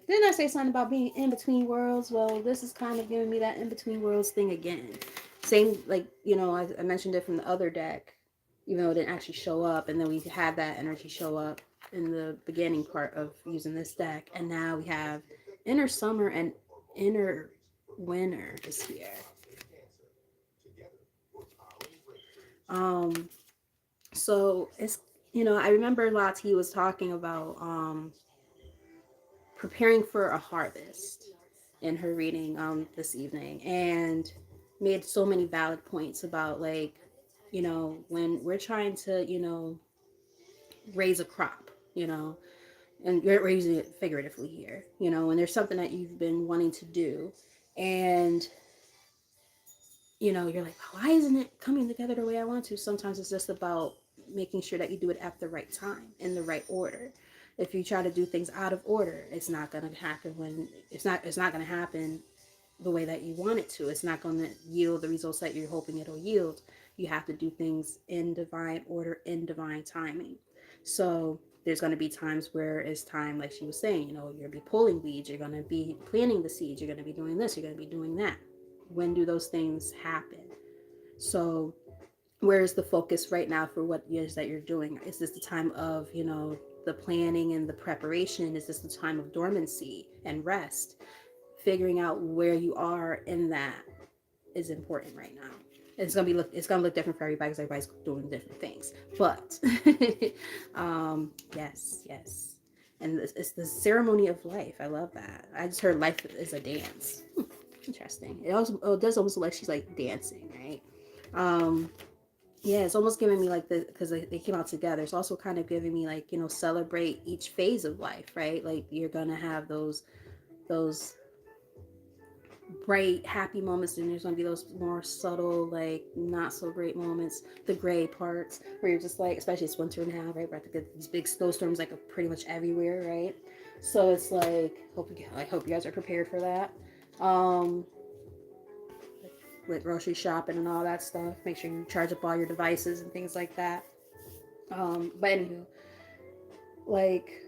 S1: Didn't I say something about being in between worlds? Well, this is kind of giving me that in between worlds thing again. Same, like, you know, I mentioned it from the other deck, even though it didn't actually show up. And then we had that energy show up in the beginning part of using this deck. And now we have inner summer and inner winter is here. So it's, you know, I remember Lati was talking about preparing for a harvest in her reading this evening, and made so many valid points about, like, you know, when we're trying to, you know, raise a crop, you know, and you're raising it figuratively here, you know, and there's something that you've been wanting to do, and you know, you're like, why isn't it coming together the way I want to? Sometimes it's just about making sure that you do it at the right time, in the right order. If you try to do things out of order, it's not going to happen when it's not going to happen the way that you want it to. It's not going to yield the results that you're hoping it'll yield. You have to do things in divine order, in divine timing. So there's going to be times where it's time, like she was saying, you know, you're going to be pulling weeds, you're going to be planting the seeds, you're going to be doing this, you're going to be doing that. When do those things happen? So where is the focus right now for what it is that you're doing? Is this the time of, you know, the planning and the preparation? Is this the time of dormancy and rest? Figuring out where you are in that is important right now. It's gonna look different for everybody because everybody's doing different things. But yes. And it's the ceremony of life. I love that. I just heard life is a dance. Interesting. It does almost look like she's like dancing, right? Yeah, it's almost giving me like because they came out together. It's also kind of giving me like, you know, celebrate each phase of life, right? Like you're gonna have those bright, happy moments, and there's gonna be those more subtle, like not so great moments, the gray parts where you're just like, especially it's winter now, right? We're about to get these big snowstorms like pretty much everywhere, right? So it's like, I hope you guys are prepared for that. With grocery shopping and all that stuff. Make sure you charge up all your devices and things like that. But anywho, like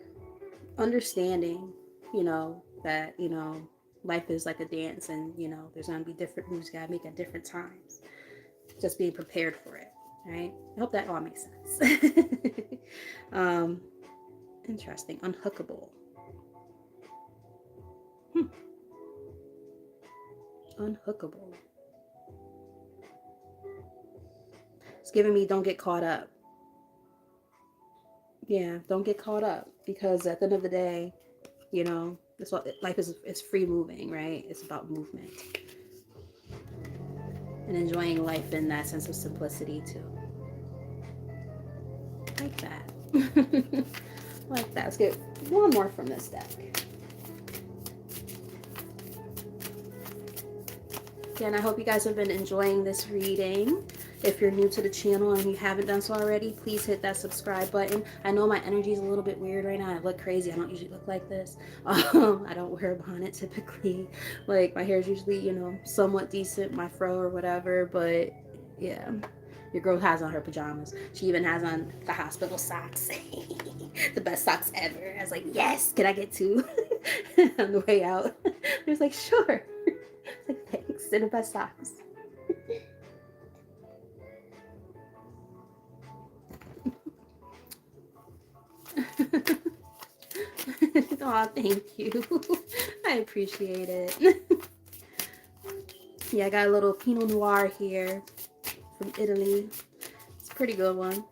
S1: understanding, you know, that, you know, life is like a dance, and, you know, there's going to be different moves you got to make at different times. Just being prepared for it, right? I hope that all makes sense. Interesting. Unhookable. Unhookable. It's giving me don't get caught up. Yeah, don't get caught up, because at the end of the day, you know, that's what life is. It's free moving, right? It's about movement and enjoying life in that sense of simplicity too. Like that. Like that. Let's get one more from this deck. Again, I hope you guys have been enjoying this reading. If you're new to the channel and you haven't done so already, please hit that subscribe button. I know my energy is a little bit weird right now. I look crazy. I don't usually look like this. I don't wear a bonnet typically. Like, my hair is usually, somewhat decent, my fro or whatever. But yeah, your girl has on her pajamas. She even has on the hospital socks. The best socks ever. I was like, yes, can I get two? On the way out. I was like, sure. Like, thanks. They're the best socks. Oh, thank you. I appreciate it. Yeah, I got a little Pinot Noir here from Italy. It's a pretty good one.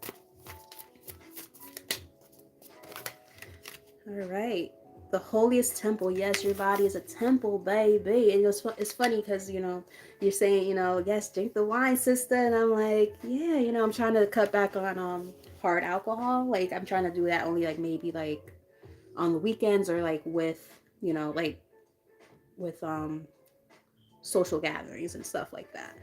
S1: All right. The holiest temple. Yes, your body is a temple, baby. And it's funny because, you're saying, yes, drink the wine, sister. And I'm like, yeah, I'm trying to cut back on hard alcohol. Like, I'm trying to do that only like maybe like on the weekends or like with, like with social gatherings and stuff like that.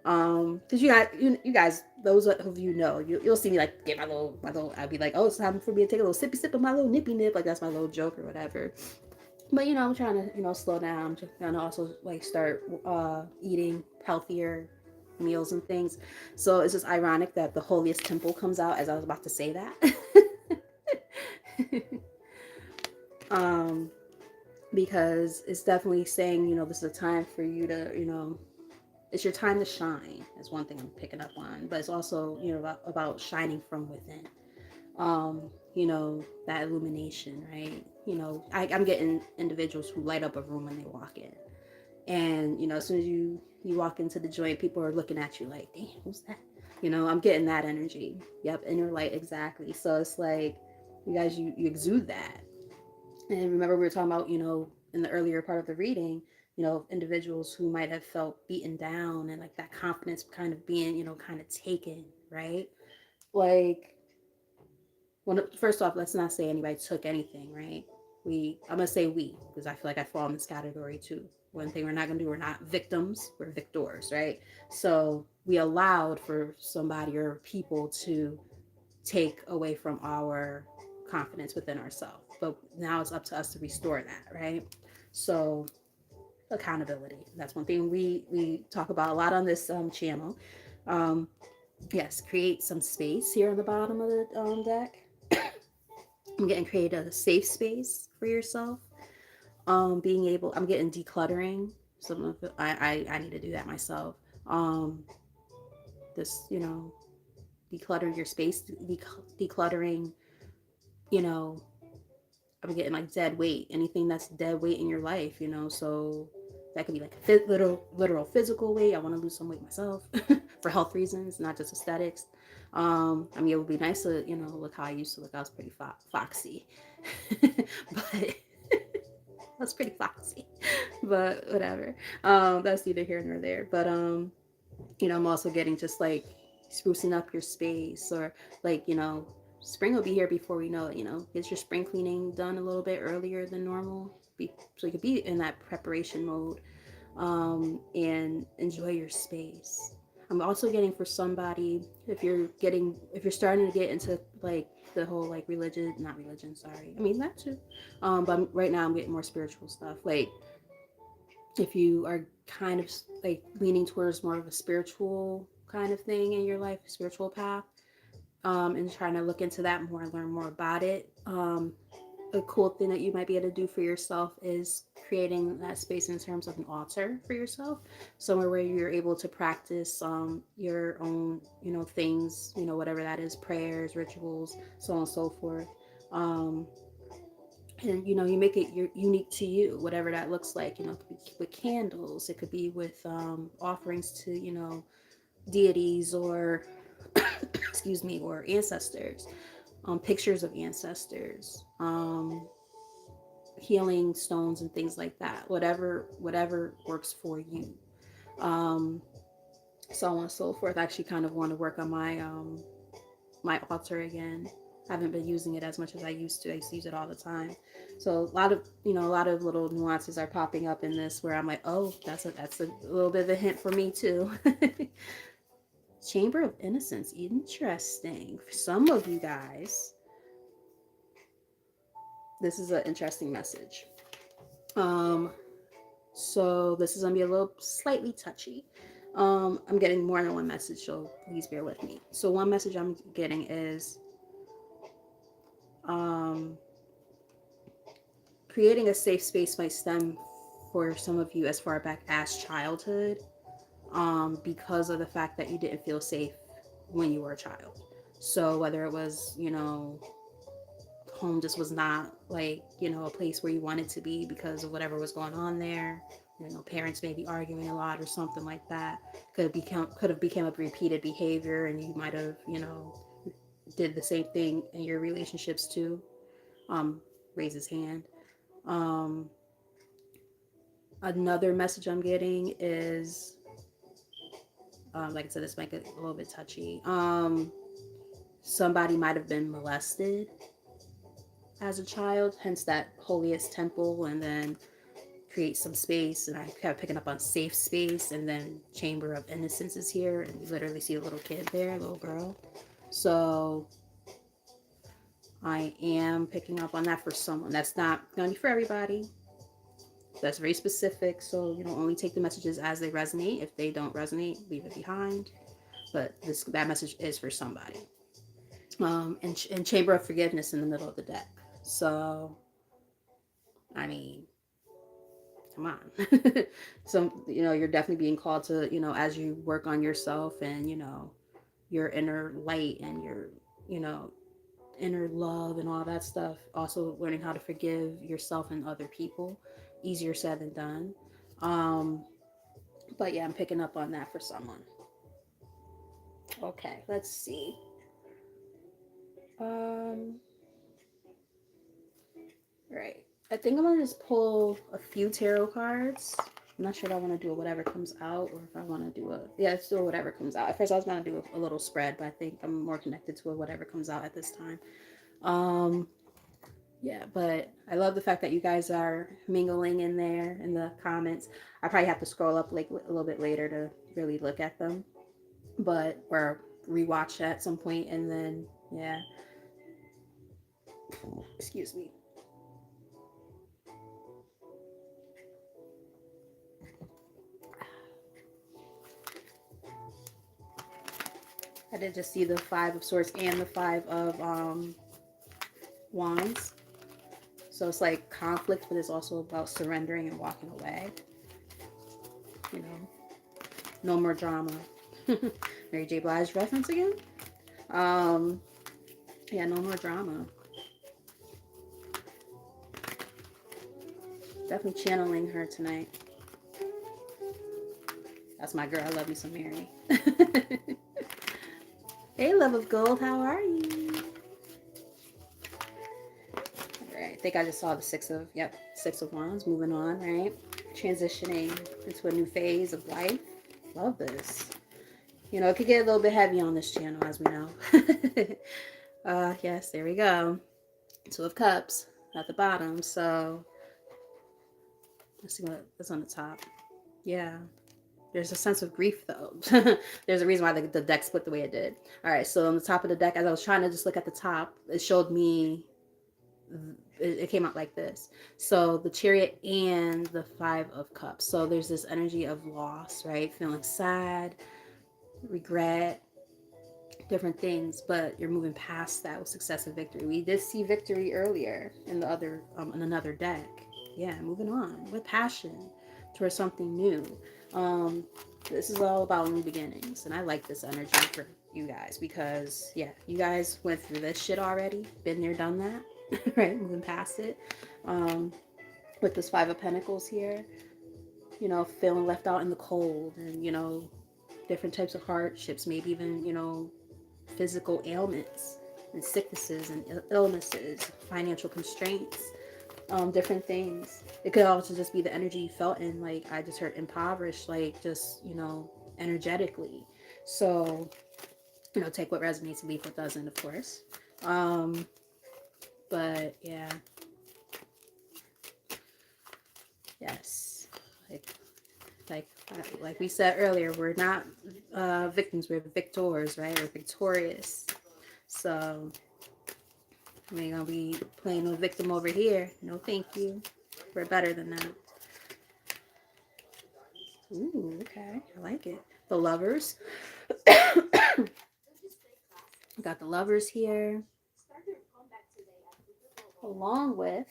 S1: Because you guys, those of you know, you'll see me like get my little. I'll be like, oh, it's time for me to take a little sippy sip of my little nippy nip, like that's my little joke or whatever. But I'm trying to slow down. I'm trying to also like start eating healthier meals and things. So it's just ironic that the holiest temple comes out as I was about to say that. um, because it's definitely saying, this is a time for you to, it's your time to shine. That's one thing I'm picking up on. But it's also, about shining from within. That illumination, right? I'm getting individuals who light up a room when they walk in. And, as soon as you walk into the joint, people are looking at you like, damn, who's that? I'm getting that energy. Yep, inner light, exactly. So it's like, you guys, you exude that. And remember, we were talking about, in the earlier part of the reading, individuals who might have felt beaten down and like that confidence kind of being, kind of taken, right? Like, well, first off, let's not say anybody took anything, right? I'm gonna say we, because I feel like I fall in this category too. One thing we're not gonna do, we're not victims, we're victors, right? So we allowed for somebody or people to take away from our confidence within ourselves. But now it's up to us to restore that, right? So accountability. That's one thing we talk about a lot on this channel. Um, yes, create some space here on the bottom of the deck. I'm getting create a safe space for yourself. I'm getting decluttering. Some of it, I need to do that myself. Um, this, decluttering your space, decluttering, you know, I'm getting like dead weight, anything that's dead weight in your life, so that could be like literal physical weight. I want to lose some weight myself for health reasons, not just aesthetics. It would be nice to, look how I used to look. I was pretty foxy, but that's pretty foxy, but whatever. That's neither here nor there. But I'm also getting just like sprucing up your space, or like, spring will be here before we know it. Get your spring cleaning done a little bit earlier than normal, so you could be in that preparation mode, and enjoy your space. I'm also getting for somebody, if you're starting to get into like the whole like not religion, sorry. I mean that too. But right now I'm getting more spiritual stuff. Like, if you are kind of like leaning towards more of a spiritual kind of thing in your life, spiritual path, and trying to look into that more, learn more about it. A cool thing that you might be able to do for yourself is creating that space in terms of an altar for yourself, somewhere where you're able to practice your own, things, whatever that is, prayers, rituals, so on and so forth. Um, and you make it unique to you, whatever that looks like. It could be with candles, it could be with offerings to deities, or excuse me, or ancestors, pictures of ancestors, healing stones and things like that, whatever works for you, um, so on and so forth. I actually kind of want to work on my altar again. I haven't been using it as much as I used to. I used to use it all the time. So a lot of little nuances are popping up in this where I'm like, oh, that's a little bit of a hint for me too. Chamber of Innocence. Interesting. For some of you guys, this is an interesting message. So this is gonna be a little slightly touchy. I'm getting more than one message, so please bear with me. So one message I'm getting is creating a safe space might stem for some of you as far back as childhood, because of the fact that you didn't feel safe when you were a child. So whether it was, home just was not like, a place where you wanted to be because of whatever was going on there. Parents may be arguing a lot or something like that. Could have become a repeated behavior, and you might have, did the same thing in your relationships too. Raise his hand. Um, Another message I'm getting is, like I said, this might get a little bit touchy. Somebody might have been molested as a child, hence that holiest temple, and then create some space. And I kept picking up on safe space, and then Chamber of Innocence is here, and you literally see a little kid there, a little girl. So I am picking up on that for someone. That's not going to be for everybody. That's very specific, so only take the messages as they resonate. If they don't resonate, leave it behind. But that message is for somebody. And Chamber of Forgiveness in the middle of the deck. So, I mean, come on. So, you're definitely being called to, as you work on yourself and, your inner light and your, you know, inner love and all that stuff. Also learning how to forgive yourself and other people. Easier said than done. Um, but yeah, I'm picking up on that for someone. Okay, let's see. Um, right. I think I'm gonna just pull a few tarot cards. I'm not sure if I want to do a whatever comes out or if I want to do let's do a whatever comes out. At first I was gonna do a little spread, but I think I'm more connected to a whatever comes out at this time. Um, yeah, but I love the fact that you guys are mingling in there in the comments. I probably have to scroll up like a little bit later to really look at them, but or rewatch at some point, and then yeah. Excuse me. I did just see the Five of Swords and the Five of Wands. So it's like conflict, but it's also about surrendering and walking away. You know, no more drama. Mary J. Blige reference again? Um, yeah, no more drama. Definitely channeling her tonight. That's my girl. I love you some Mary. Hey, love of gold. How are you? Right. I think I just saw the Six of Wands. Moving on, right? Transitioning into a new phase of life. Love this. It could get a little bit heavy on this channel, as we know. Yes, there we go. Two of Cups at the bottom. So let's see what's on the top. Yeah. There's a sense of grief, though. There's a reason why the deck split the way it did. All right, so on the top of the deck, as I was trying to just look at the top, it showed me, it came out like this. So the Chariot and the Five of Cups. So there's this energy of loss, right? Feeling sad, regret, different things, but you're moving past that with success and victory. We did see victory earlier in the other, in another deck. Yeah, moving on with passion towards something new. This is all about new beginnings, and I like this energy for you guys because yeah, you guys went through this shit already, been there, done that, right? Moving past it. With this Five of Pentacles here, feeling left out in the cold, and different types of hardships, maybe even physical ailments and sicknesses and illnesses, financial constraints, different things. It could also just be the energy you felt in, like I just heard impoverished, like just, energetically. So, take what resonates and leave what doesn't, of course. But yeah. Yes. Like Like we said earlier, we're not victims, we're victors, right? We're victorious. So we ain't gonna be playing a victim over here. No, thank you. We're better than that. Ooh, okay. I like it. The lovers. Got the lovers here. Along with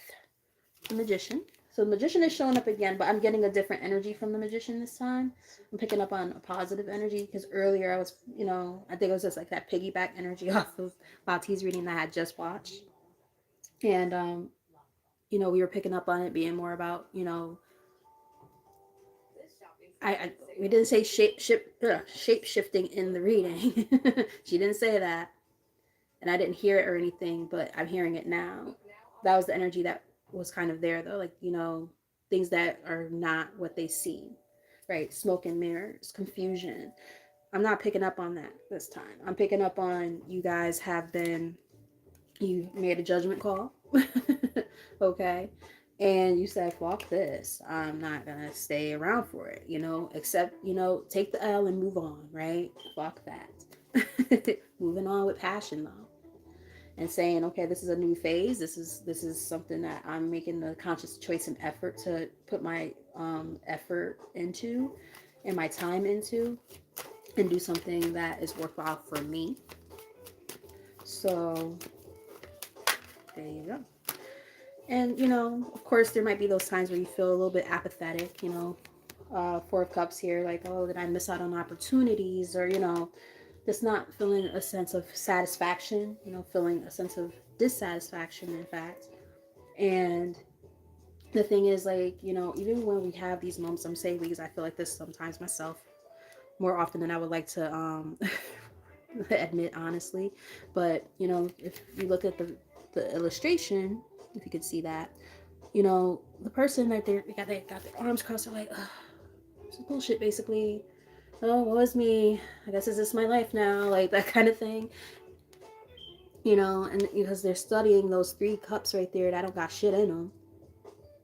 S1: the magician. So the magician is showing up again, but I'm getting a different energy from the magician this time. I'm picking up on a positive energy because earlier I was, I think it was just like that piggyback energy off of Lati's reading that I had just watched. And, we were picking up on it being more about, we didn't say shape shifting in the reading. She didn't say that. And I didn't hear it or anything, but I'm hearing it now. That was the energy that was kind of there, though. Like, things that are not what they seem, right? Smoke and mirrors, confusion. I'm not picking up on that this time. I'm picking up on you made a judgment call, okay? And you said, fuck this. I'm not going to stay around for it, except, take the L and move on, right? Fuck that. Moving on with passion, though. And saying, okay, this is a new phase. This is something that I'm making the conscious choice and effort to put my effort into and my time into and do something that is worthwhile for me. So there you go. And, of course, there might be those times where you feel a little bit apathetic, Four of Cups here, like, oh, did I miss out on opportunities? Or, just not feeling a sense of satisfaction, feeling a sense of dissatisfaction, in fact. And the thing is, like, even when we have these moments, I'm saying we, because I feel like this sometimes myself, more often than I would like to admit, honestly. But, if you look at the illustration, if you could see that, the person that they got their arms crossed, they're like, ugh, some bullshit, basically. Oh, what was me? I guess is this my life now? Like that kind of thing. And because they're studying those 3 cups right there that don't got shit in them.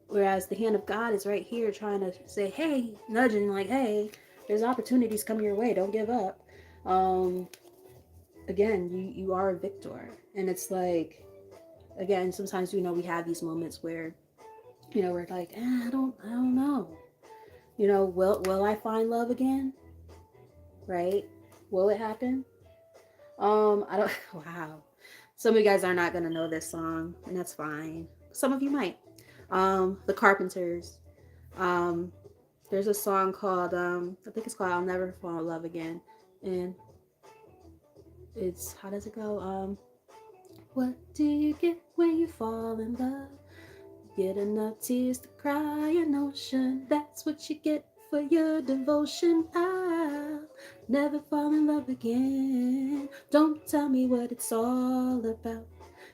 S1: Whereas the hand of God is right here trying to say, hey, nudging, like, hey, there's opportunities coming your way. Don't give up. Again, you are a victor. And it's like, again, sometimes, we have these moments where, we're like, I don't know. Will I find love again? Right? Will it happen? I don't, wow. Some of you guys are not going to know this song, and that's fine. Some of you might. The Carpenters. Um, there's a song called, I think it's called I'll Never Fall in Love Again. And it's, how does it go? What do you get when you fall in love? Get enough tears to cry an ocean. That's what you get for your devotion. I'll never fall in love again. Don't tell me what it's all about.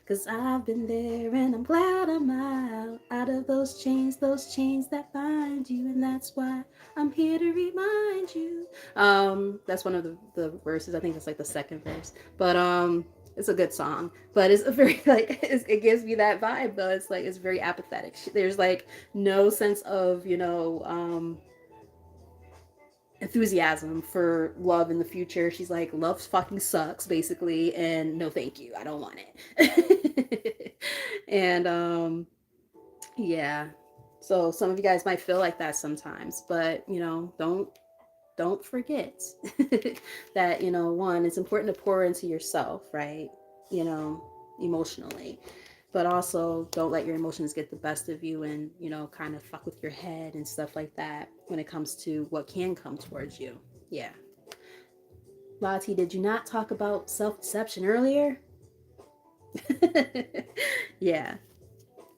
S1: 'Cause I've been there and I'm glad I'm out of those chains that bind you. And that's why I'm here to remind you. That's one of the verses. I think it's like the second verse. But it's a good song, but it's a very like it gives me that vibe though. It's like it's very apathetic. There's like no sense of enthusiasm for love in the future. She's like, love fucking sucks basically, and no thank you, I don't want it. And yeah, so some of you guys might feel like that sometimes, but don't forget that, one, it's important to pour into yourself, right? Emotionally. But also don't let your emotions get the best of you and, kind of fuck with your head and stuff like that when it comes to what can come towards you. Yeah. Lati, did you not talk about self-deception earlier? Yeah.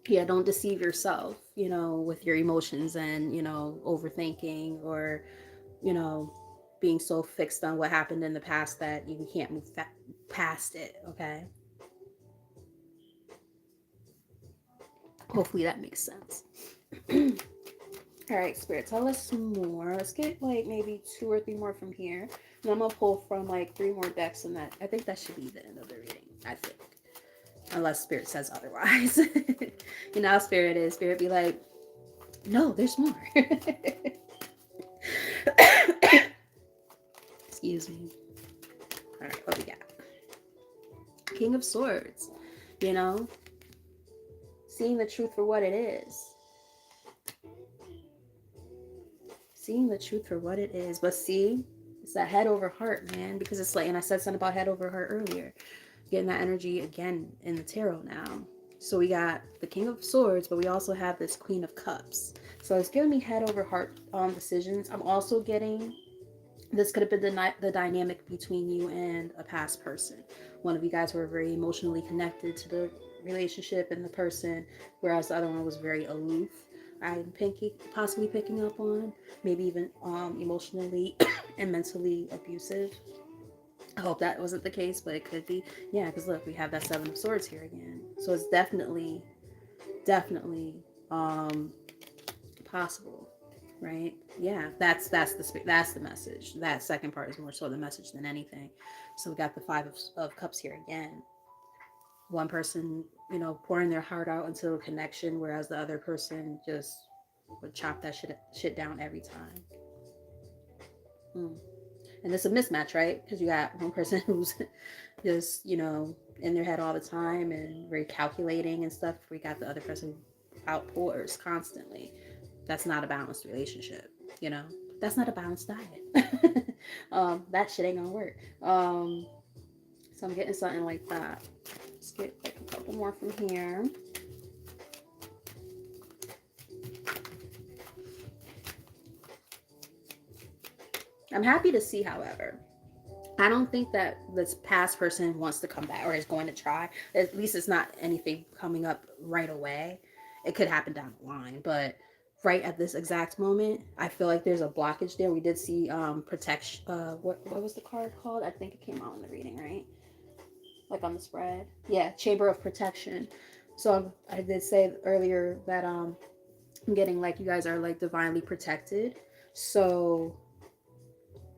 S1: Yeah, don't deceive yourself, with your emotions and, overthinking or being so fixed on what happened in the past that you can't move past it, okay? Hopefully that makes sense. All right, Spirit, tell us more. Let's get like maybe 2 or 3 more from here. And I'm going to pull from like 3 more decks, and that I think that should be the end of the reading, I think. Unless Spirit says otherwise. How Spirit is. Spirit be like, no, there's more. Excuse me. All right, what we got? King of Swords. You know, seeing the truth for what it is. Seeing the truth for what it is. But see, it's that head over heart, man. Because it's like, and I said something about head over heart earlier. Getting that energy again in the tarot now. So we got the King of Swords, but we also have this Queen of Cups. So it's giving me head over heart decisions. I'm also getting, this could have been the dynamic between you and a past person. One of you guys were very emotionally connected to the relationship and the person, whereas the other one was very aloof. I'm possibly picking up on, maybe even emotionally and mentally abusive. I hope that wasn't the case, but it could be. Yeah, because look, we have that Seven of Swords here again. So it's definitely possible, right? Yeah, that's the message. That second part is more so the message than anything. So we got the Five of Cups here again. One person, pouring their heart out into a connection, whereas the other person just would chop that shit down every time. And it's a mismatch, right? Because you got one person who's just, in their head all the time and very calculating and stuff. We got the other person who outpours constantly. That's not a balanced relationship, That's not a balanced diet. That shit ain't gonna work. So I'm getting something like that. Let's get like a couple more from here. I'm happy to see, however, I don't think that this past person wants to come back or is going to try. At least it's not anything coming up right away. It could happen down the line, but right at this exact moment, I feel like there's a blockage there. We did see protection. What was the card called? I think it came out in the reading, right? Like on the spread. Yeah, Chamber of Protection. So I did say earlier that I'm getting like you guys are like divinely protected. So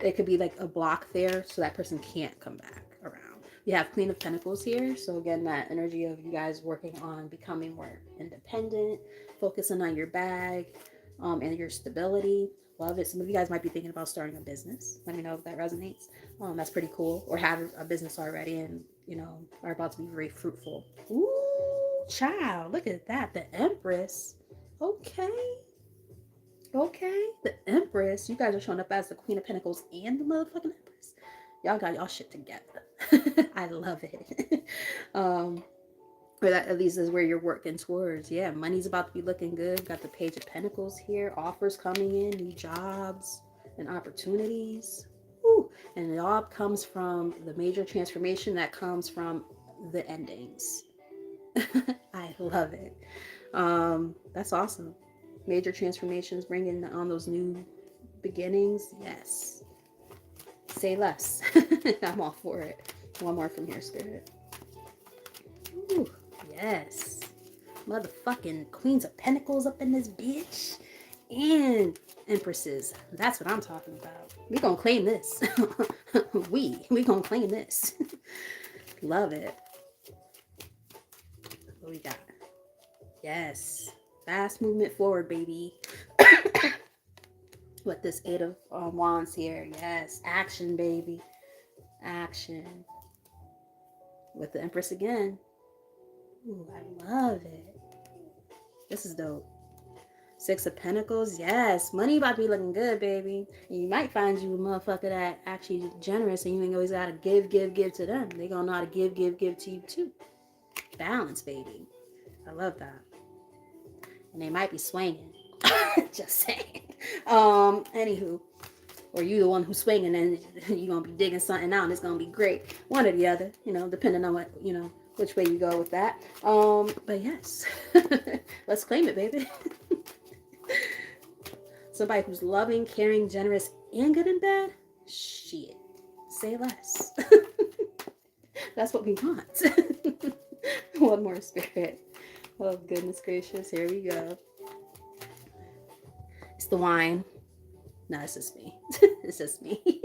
S1: it could be like a block there so that person can't come back around. We have Queen of Pentacles here. So again, that energy of you guys working on becoming more independent, focusing on your bag, and your stability. Love it. Some of you guys might be thinking about starting a business. Let me know if that resonates. That's pretty cool. Or have a business already and, are about to be very fruitful. Ooh, child. Look at that. The Empress. Okay. Okay, the Empress. You guys are showing up as the Queen of Pentacles and the motherfucking Empress. Y'all got y'all shit together. I love it. Or that at least is where you're working towards. Yeah, money's about to be looking good. Got the Page of Pentacles here. Offers coming in, new jobs and opportunities. Ooh, and it all comes from the major transformation that comes from the endings. I love it. That's awesome. Major transformations, bringing on those new beginnings. Yes. Say less. I'm all for it. One more from here, Spirit. Ooh, yes. Motherfucking Queens of Pentacles up in this bitch. And Empresses. That's what I'm talking about. We gonna claim this. we gonna claim this. Love it. What we got? Yes. Fast movement forward, baby. With this Eight of Wands here. Yes. Action, baby. Action. With the Empress again. Ooh, I love it. This is dope. Six of Pentacles. Yes. Money about to be looking good, baby. You might find you a motherfucker that actually generous and you ain't always gotta give to them. They gonna know how to give to you too. Balance, baby. I love that. And they might be swinging. Just saying. Anywho, or you the one who's swinging and you're gonna be digging something out and it's gonna be great. One or the other, depending on what, which way you go with that. But yes, let's claim it, baby. Somebody who's loving, caring, generous, and good and bad. Shit, say less. That's what we want. One more, Spirit. Oh, goodness gracious. Here we go. It's the wine. No, it's just me. It's just me.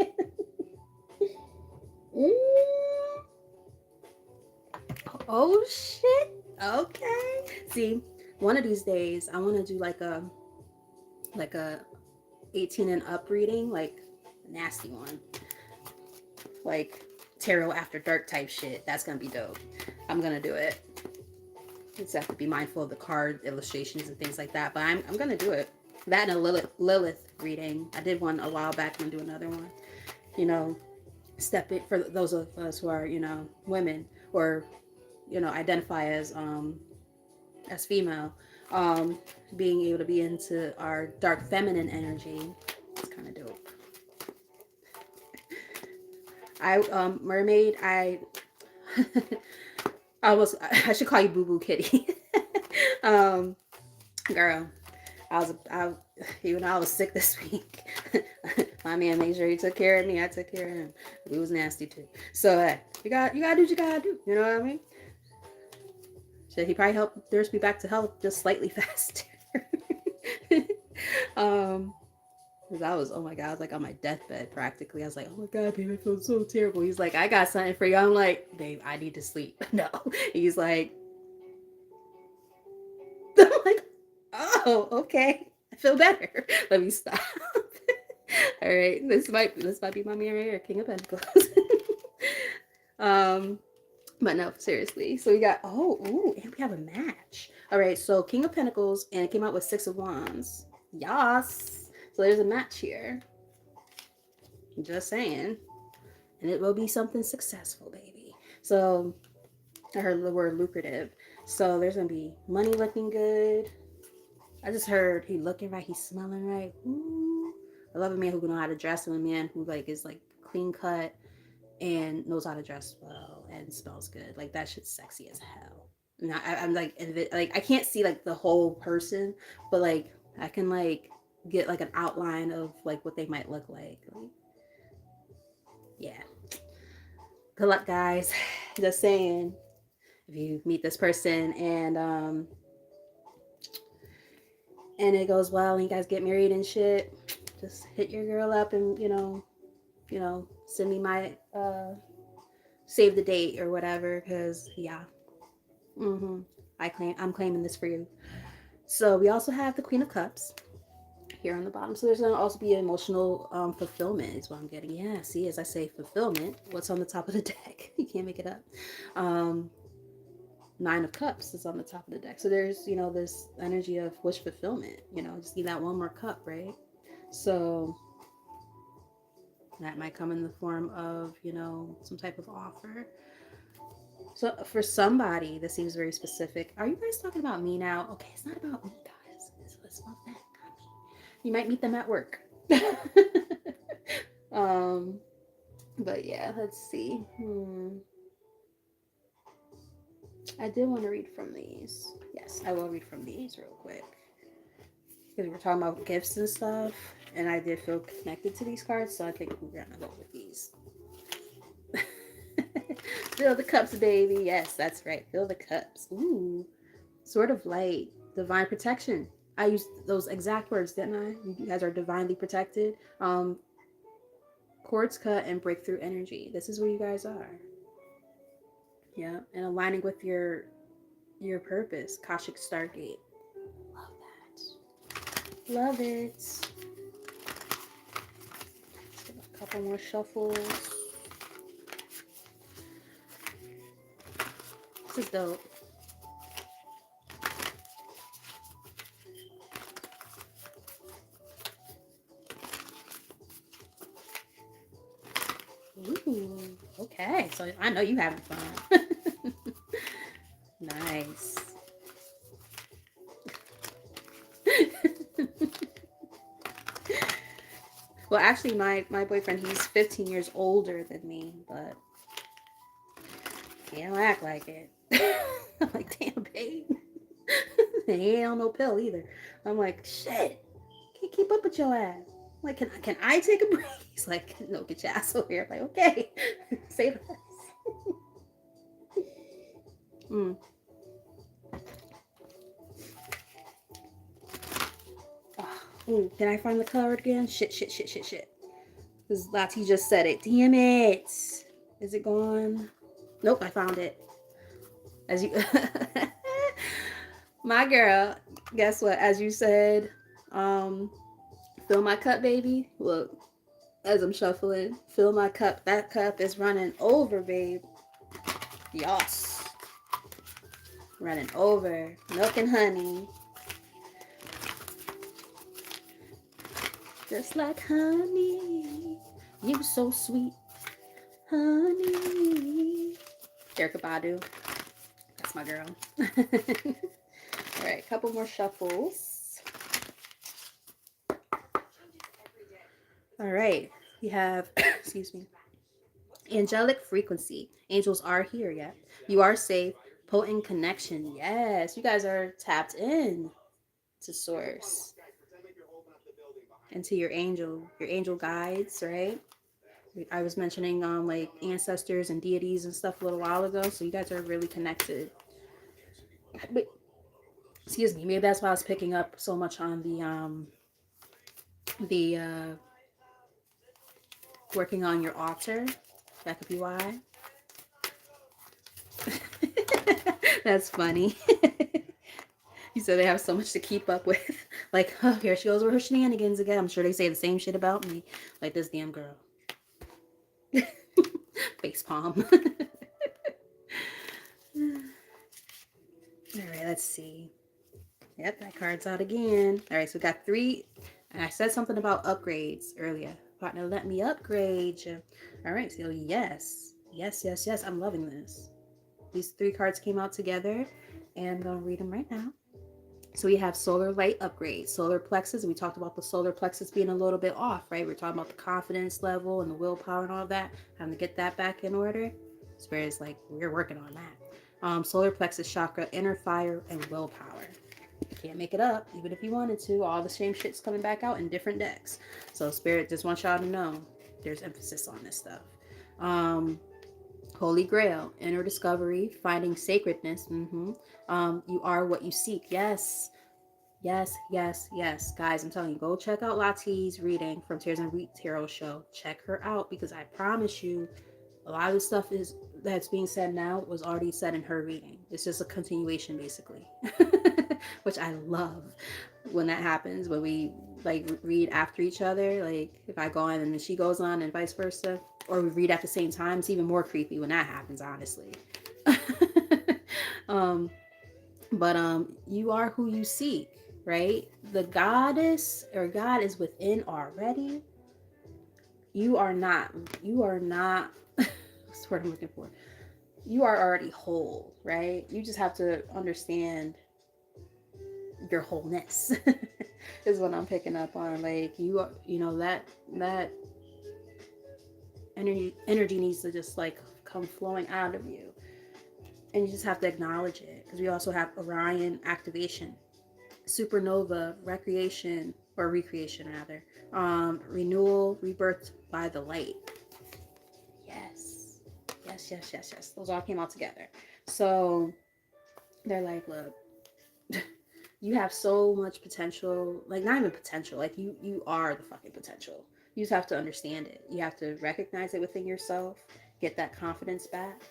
S1: Oh, shit. Okay. See, one of these days, I want to do like a 18 and up reading, like nasty one, like tarot after dark type shit. That's gonna be dope. I'm gonna do it. Just have to be mindful of the card illustrations and things like that, but I'm gonna do it. That and a Lilith reading. I did one a while back. I'm gonna do another one. You know, step it for those of us who are, you know, women, or, you know, identify as female. Being able to be into our dark feminine energy. It's kind of dope. Mermaid, I should call you Boo Boo Kitty. um, Girl, even though I was sick this week, my man made sure he took care of me. I took care of him. He was nasty too. So you gotta do what you gotta do. You know what I mean? So he probably helped nurse me back to health just slightly faster. Because I was, oh my God, I was like on my deathbed practically. I was like, oh my God, babe, I feel so terrible. He's like, I got something for you. I'm like, babe, I need to sleep. No. He's like, I'm like, oh, okay. I feel better. Let me stop. All right. This might be my man right here, King of Pentacles. But no, seriously. So we got, ooh, and we have a match. All right, so King of Pentacles, and it came out with Six of Wands. Yas. So there's a match here. Just saying. And it will be something successful, baby. So I heard the word lucrative. So there's going to be money looking good. I just heard he looking right, he's smelling right. Ooh. I love a man who know how to dress, and a man who like is like clean cut and knows how to dress well and smells good. Like that shit's sexy as hell. And I'm like I can't see like the whole person, but like I can like get like an outline of like what they might look like. Yeah. Good luck, guys. Just saying, if you meet this person and it goes well and you guys get married and shit, just hit your girl up and you know, send me my save the date or whatever, because yeah. I'm claiming this for you. So we also have the Queen of Cups here on the bottom. So there's going to also be emotional fulfillment is what I'm getting. Yeah, see, as I say fulfillment, what's on the top of the deck? You can't make it up. Nine of Cups is on the top of the deck. So there's, you know, this energy of wish fulfillment. You know, just need that one more cup, right? So that might come in the form of, you know, some type of offer. So for somebody, this seems very specific. Are you guys talking about me now? Okay, it's not about me, guys. It's about them. You might meet them at work. But yeah, let's see. I did want to read from these. Yes, I will read from these real quick. Because we're talking about gifts and stuff, and I did feel connected to these cards, so I think we're gonna go with these. Fill the cups, baby. Yes, that's right. Fill the cups. Ooh, Sword of Light, divine protection. I used those exact words, didn't I? You guys are divinely protected. Cords cut and breakthrough energy. This is where you guys are. Yeah, and aligning with your purpose. Kashik Stargate. Love that. Love it. Let's give a couple more shuffles. This is dope. Ooh, okay. So I know you having fun. Nice. Well, actually, my boyfriend, he's 15 years older than me, but he don't act like it. I'm like, damn, babe. And he ain't on no pill either. I'm like, shit, can't keep up with your ass. I'm like, can I take a break? He's like, no, get your ass over here. I'm like, okay, say less. Ooh, can I find the card again? Shit. Because Lati just said it. Damn it. Is it gone? Nope, I found it. As you... My girl, guess what? As you said, Fill my cup, baby. Look, as I'm shuffling, fill my cup. That cup is running over, babe. Yes. Running over. Milk and honey. Just like honey. You so sweet. Honey. Erica Badu. That's my girl. All right, couple more shuffles. All right, we have, excuse me, angelic frequency. Angels are here, yeah. You are safe. Potent connection. Yes, you guys are tapped in to source and to your angel guides, right? I was mentioning like ancestors and deities and stuff a little while ago, so you guys are really connected. But excuse me, maybe that's why I was picking up so much on the working on your altar. That could be why. That's funny. You said they have so much to keep up with. Like, oh, here she goes with her shenanigans again. I'm sure they say the same shit about me. Like this damn girl. Face palm. All right, let's see. Yep, that card's out again. All right, so we got 3. And I said something about upgrades earlier. Partner, let me upgrade you. All right, so yes. Yes, yes, yes. I'm loving this. These 3 cards came out together, and I'm going to read them right now. So we have solar light upgrade, solar plexus. We talked about the solar plexus being a little bit off, right? We're talking about the confidence level and the willpower and all of that. Having to get that back in order. Spirit is like, we're working on that. Solar plexus chakra, inner fire, and willpower. You can't make it up, even if you wanted to. All the same shit's coming back out in different decks. So Spirit just wants y'all to know there's emphasis on this stuff. Holy Grail, inner discovery, finding sacredness. You are what you seek. Yes. Yes, yes, yes. Guys, I'm telling you, go check out Lati's reading from Tears and Wheat Tarot Show. Check her out because I promise you, a lot of the stuff that's being said now was already said in her reading. It's just a continuation, basically, which I love when that happens, when we like read after each other. Like if I go on and then she goes on and vice versa, or we read at the same time. It's even more creepy when that happens, honestly. But you are who you seek, right? The goddess or God is within already. You are not what's the word I'm looking for? You are already whole, right? You just have to understand your wholeness. Is what I'm picking up on. Like you are, that energy needs to just like come flowing out of you. And you just have to acknowledge it. Because we also have Orion activation, supernova, recreation, or recreation rather, renewal, rebirth by the light. Yes. Yes, yes, yes, yes. Those all came out together. So they're like, look, you have so much potential. Like not even potential. Like you are the fucking potential. You just have to understand it. You have to recognize it within yourself, get that confidence back,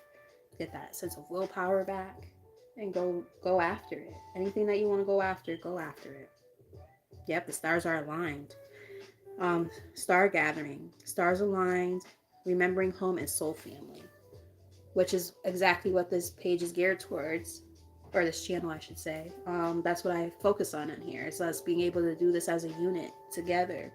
S1: get that sense of willpower back, and go after it. Anything that you want to go after it. Yep, the stars are aligned. Star gathering, stars aligned, remembering home and soul family, which is exactly what this page is geared towards, or this channel, I should say. That's what I focus on in here. It's us being able to do this as a unit together.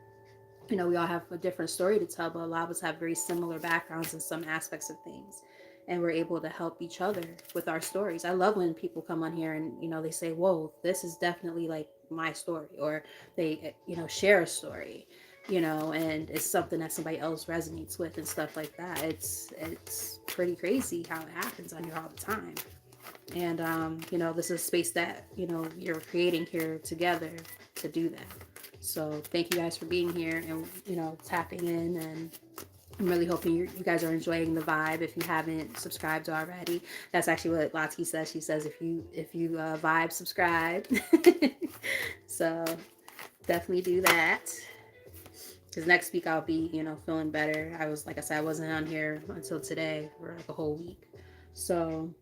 S1: We all have a different story to tell, but a lot of us have very similar backgrounds in some aspects of things. And we're able to help each other with our stories. I love when people come on here and, they say, whoa, this is definitely like my story. Or they, share a story, and it's something that somebody else resonates with and stuff like that. It's pretty crazy how it happens on here all the time. And, this is a space that, you're creating here together to do that. So thank you guys for being here and, tapping in. And I'm really hoping you guys are enjoying the vibe. If you haven't subscribed already, that's actually what Lati says. She says, if you vibe, subscribe. So definitely do that. Because next week I'll be, feeling better. Like I said, I wasn't on here until today for like a whole week. So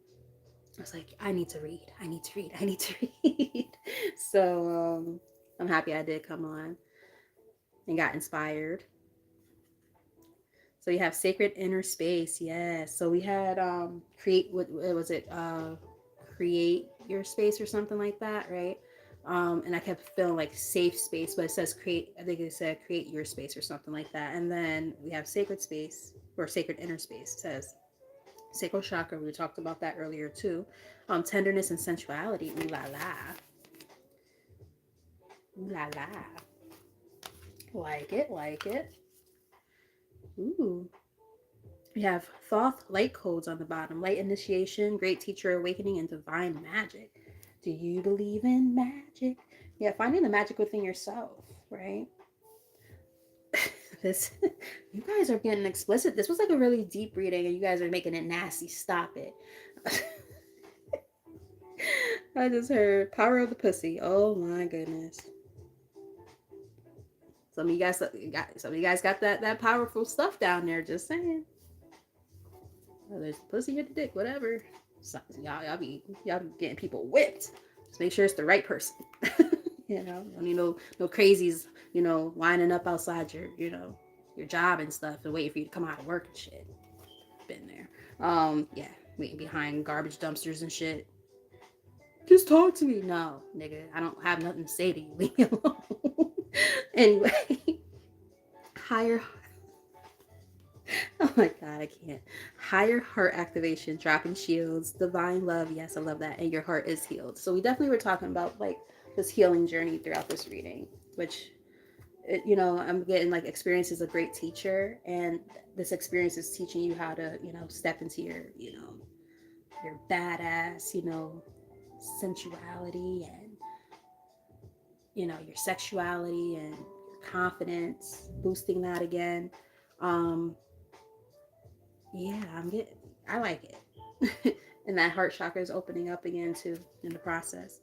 S1: I was like, I need to read. So I'm happy I did come on. and got inspired. So you have sacred inner space. Yes. So we had create, what was it? Create your space or something like that, right? And I kept feeling like safe space, but it says create. I think it said create your space or something like that. And then we have sacred space or sacred inner space. It says sacral chakra. We talked about that earlier too. Tenderness and sensuality. Ooh la la. Ooh la la. Like it, like it. Ooh. We have Thoth light codes on the bottom. Light initiation, great teacher awakening, and divine magic. Do you believe in magic? Yeah, finding the magic within yourself, right? This, you guys are getting explicit. This was like a really deep reading, and you guys are making it nasty. Stop it. I just heard power of the pussy. Oh my goodness. Some of you guys got that powerful stuff down there. Just saying. Well, there's pussy in the dick, whatever. So, y'all be getting people whipped. Just make sure it's the right person. You know, don't need no crazies. You know, lining up outside your job and stuff and waiting for you to come out of work and shit. Been there. Yeah, waiting behind garbage dumpsters and shit. Just talk to me. No, nigga, I don't have nothing to say to you. Leave me alone. Anyway, higher. Oh my god, I can't. Higher heart activation, dropping shields, divine love. Yes, I love that. And your heart is healed. So we definitely were talking about like this healing journey throughout this reading, which I'm getting like experience as a great teacher, and this experience is teaching you how to, step into your badass, sensuality and your sexuality and your confidence, boosting that again. Um, Yeah, I like it. And that heart chakra is opening up again too in the process.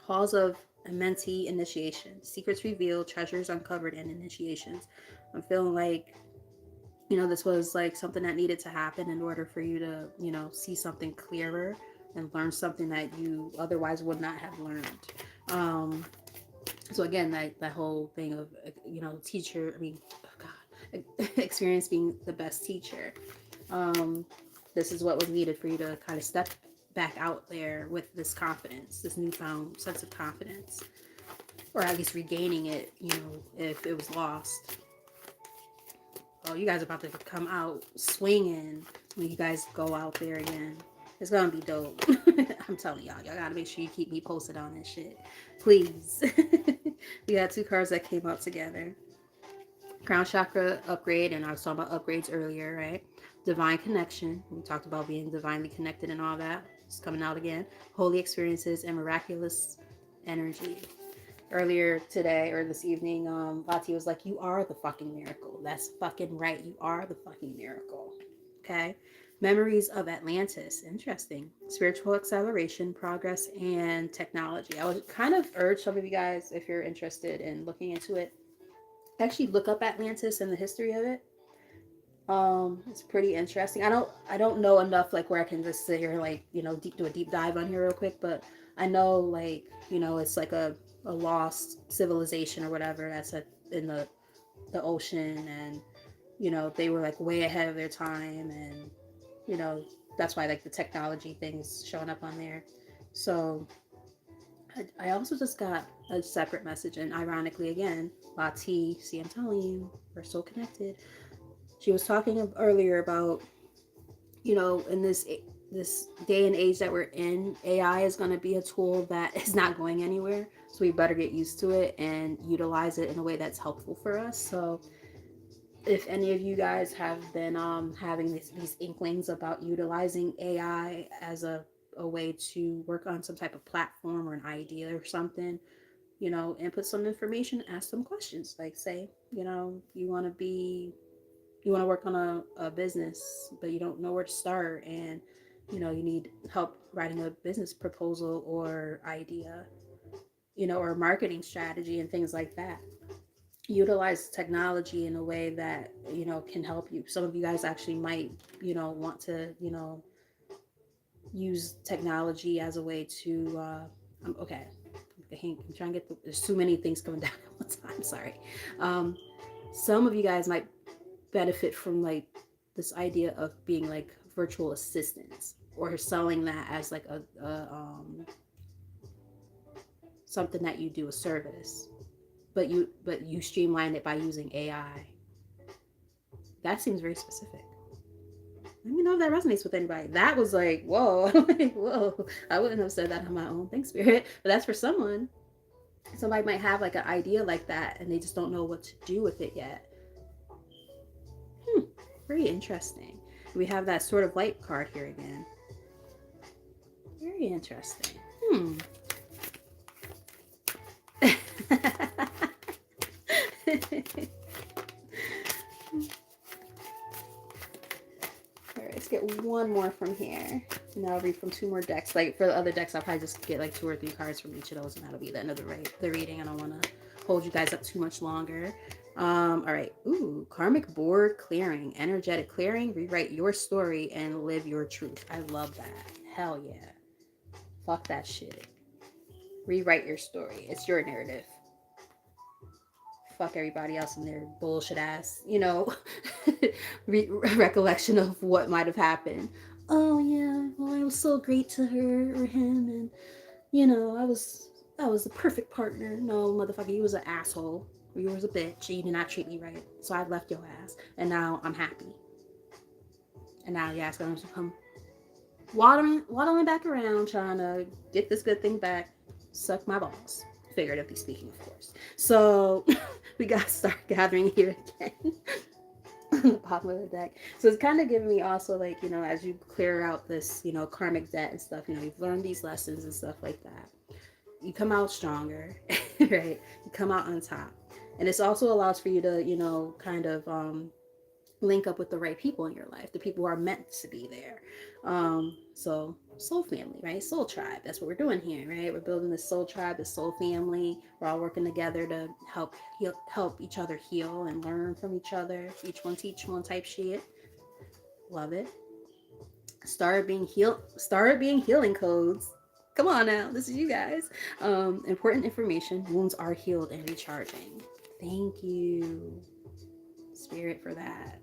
S1: Halls of mentee initiation, secrets revealed, treasures uncovered, and initiations. I'm feeling like, this was like something that needed to happen in order for you to, see something clearer and learn something that you otherwise would not have learned. Um, so again, that whole thing of, teacher, oh God, experience being the best teacher. um, this is what was needed for you to kind of step back out there with this confidence, this newfound sense of confidence, or at least regaining it, if it was lost. Oh, you guys are about to come out swinging when you guys go out there again. It's gonna be dope. I'm telling y'all gotta make sure you keep me posted on this shit, please. We had two cards that came out together. Crown chakra upgrade, and I was talking about upgrades earlier, right? Divine connection. We talked about being divinely connected and all that. It's coming out again. Holy experiences and miraculous energy. Earlier today or this evening, Lati was like, "You are the fucking miracle." That's fucking right. You are the fucking miracle. Okay. Memories of Atlantis. Interesting. Spiritual acceleration, progress, and technology. I would kind of urge some of you guys, if you're interested in looking into it, actually look up Atlantis and the history of it. It's pretty interesting. I don't know enough like where I can just sit here like, do a deep dive on here real quick, but I know like, it's like a lost civilization or whatever that's in the ocean, and they were like way ahead of their time, and you know that's why like the technology things showing up on there. So I also just got a separate message, and ironically again, Lati, see, I'm telling you, we're so connected. She was talking earlier about, in this day and age that we're in, AI is going to be a tool that is not going anywhere. So we better get used to it and utilize it in a way that's helpful for us. So if any of you guys have been having these inklings about utilizing AI as a way to work on some type of platform or an idea or something, input some information, ask some questions. Like say, you want to work on a business, but you don't know where to start, and you need help writing a business proposal or idea, or a marketing strategy and things like that. Utilize technology in a way that can help you. Some of you guys actually might want to use technology as a way to okay, I'm I'm trying to get there's too many things coming down at one time. Sorry. Some of you guys might benefit from like this idea of being like virtual assistants or selling that as like a something that you do a service, but you streamline it by using AI. That seems very specific. Let me know if that resonates with anybody. That was like, whoa, like, whoa. I wouldn't have said that on my own. Thanks, Spirit. But that's for someone. Somebody might have like an idea like that and they just don't know what to do with it yet. Very interesting. We have that sort of light card here again. Very interesting. Alright, let's get one more from here. And I'll read from 2 more decks. Like for the other decks, I'll probably just get like 2 or 3 cards from each of those, and that'll be the end of the reading. I don't want to hold you guys up too much longer. All right. Ooh, karmic board clearing, energetic clearing. Rewrite your story and live your truth. I love that. Hell yeah. Fuck that shit. Rewrite your story. It's your narrative. Fuck everybody else and their bullshit ass, recollection of what might have happened. Oh yeah, well I was so great to her or him, and I was the perfect partner. No, motherfucker, you was an asshole. You was a bitch. You did not treat me right, so I left your ass, and now I'm happy. And now your ass gonna come waddling back around, trying to get this good thing back. Suck my balls. Figuratively speaking, of course. So we gotta start gathering here again. On the bottom of the deck. So it's kind of giving me also like, as you clear out this, karmic debt and stuff, you've learned these lessons and stuff like that. You come out stronger, right? You come out on top. And this also allows for you to, kind of link up with the right people in your life, the people who are meant to be there. So soul family, right? Soul tribe. That's what we're doing here, right? We're building this soul tribe, this soul family. We're all working together to help each other heal and learn from each other. Each one teach one type shit. Love it. Start being healing codes. Come on now, this is you guys. Important information. Wounds are healed and recharging. Thank you, Spirit, for that.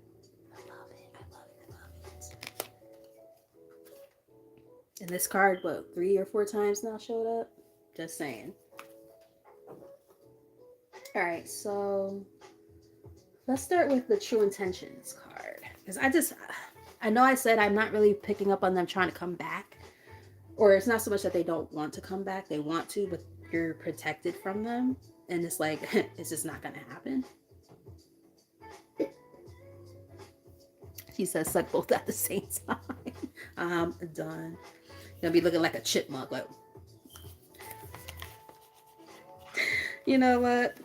S1: And this card, 3 or 4 times now showed up? Just saying. Alright, so let's start with the True Intentions card. Because I know I said I'm not really picking up on them trying to come back. Or it's not so much that they don't want to come back. They want to, but you're protected from them. And it's like, it's just not going to happen. She says suck both at the same time. I'm done. Gonna be looking like a chipmunk, like, you know what,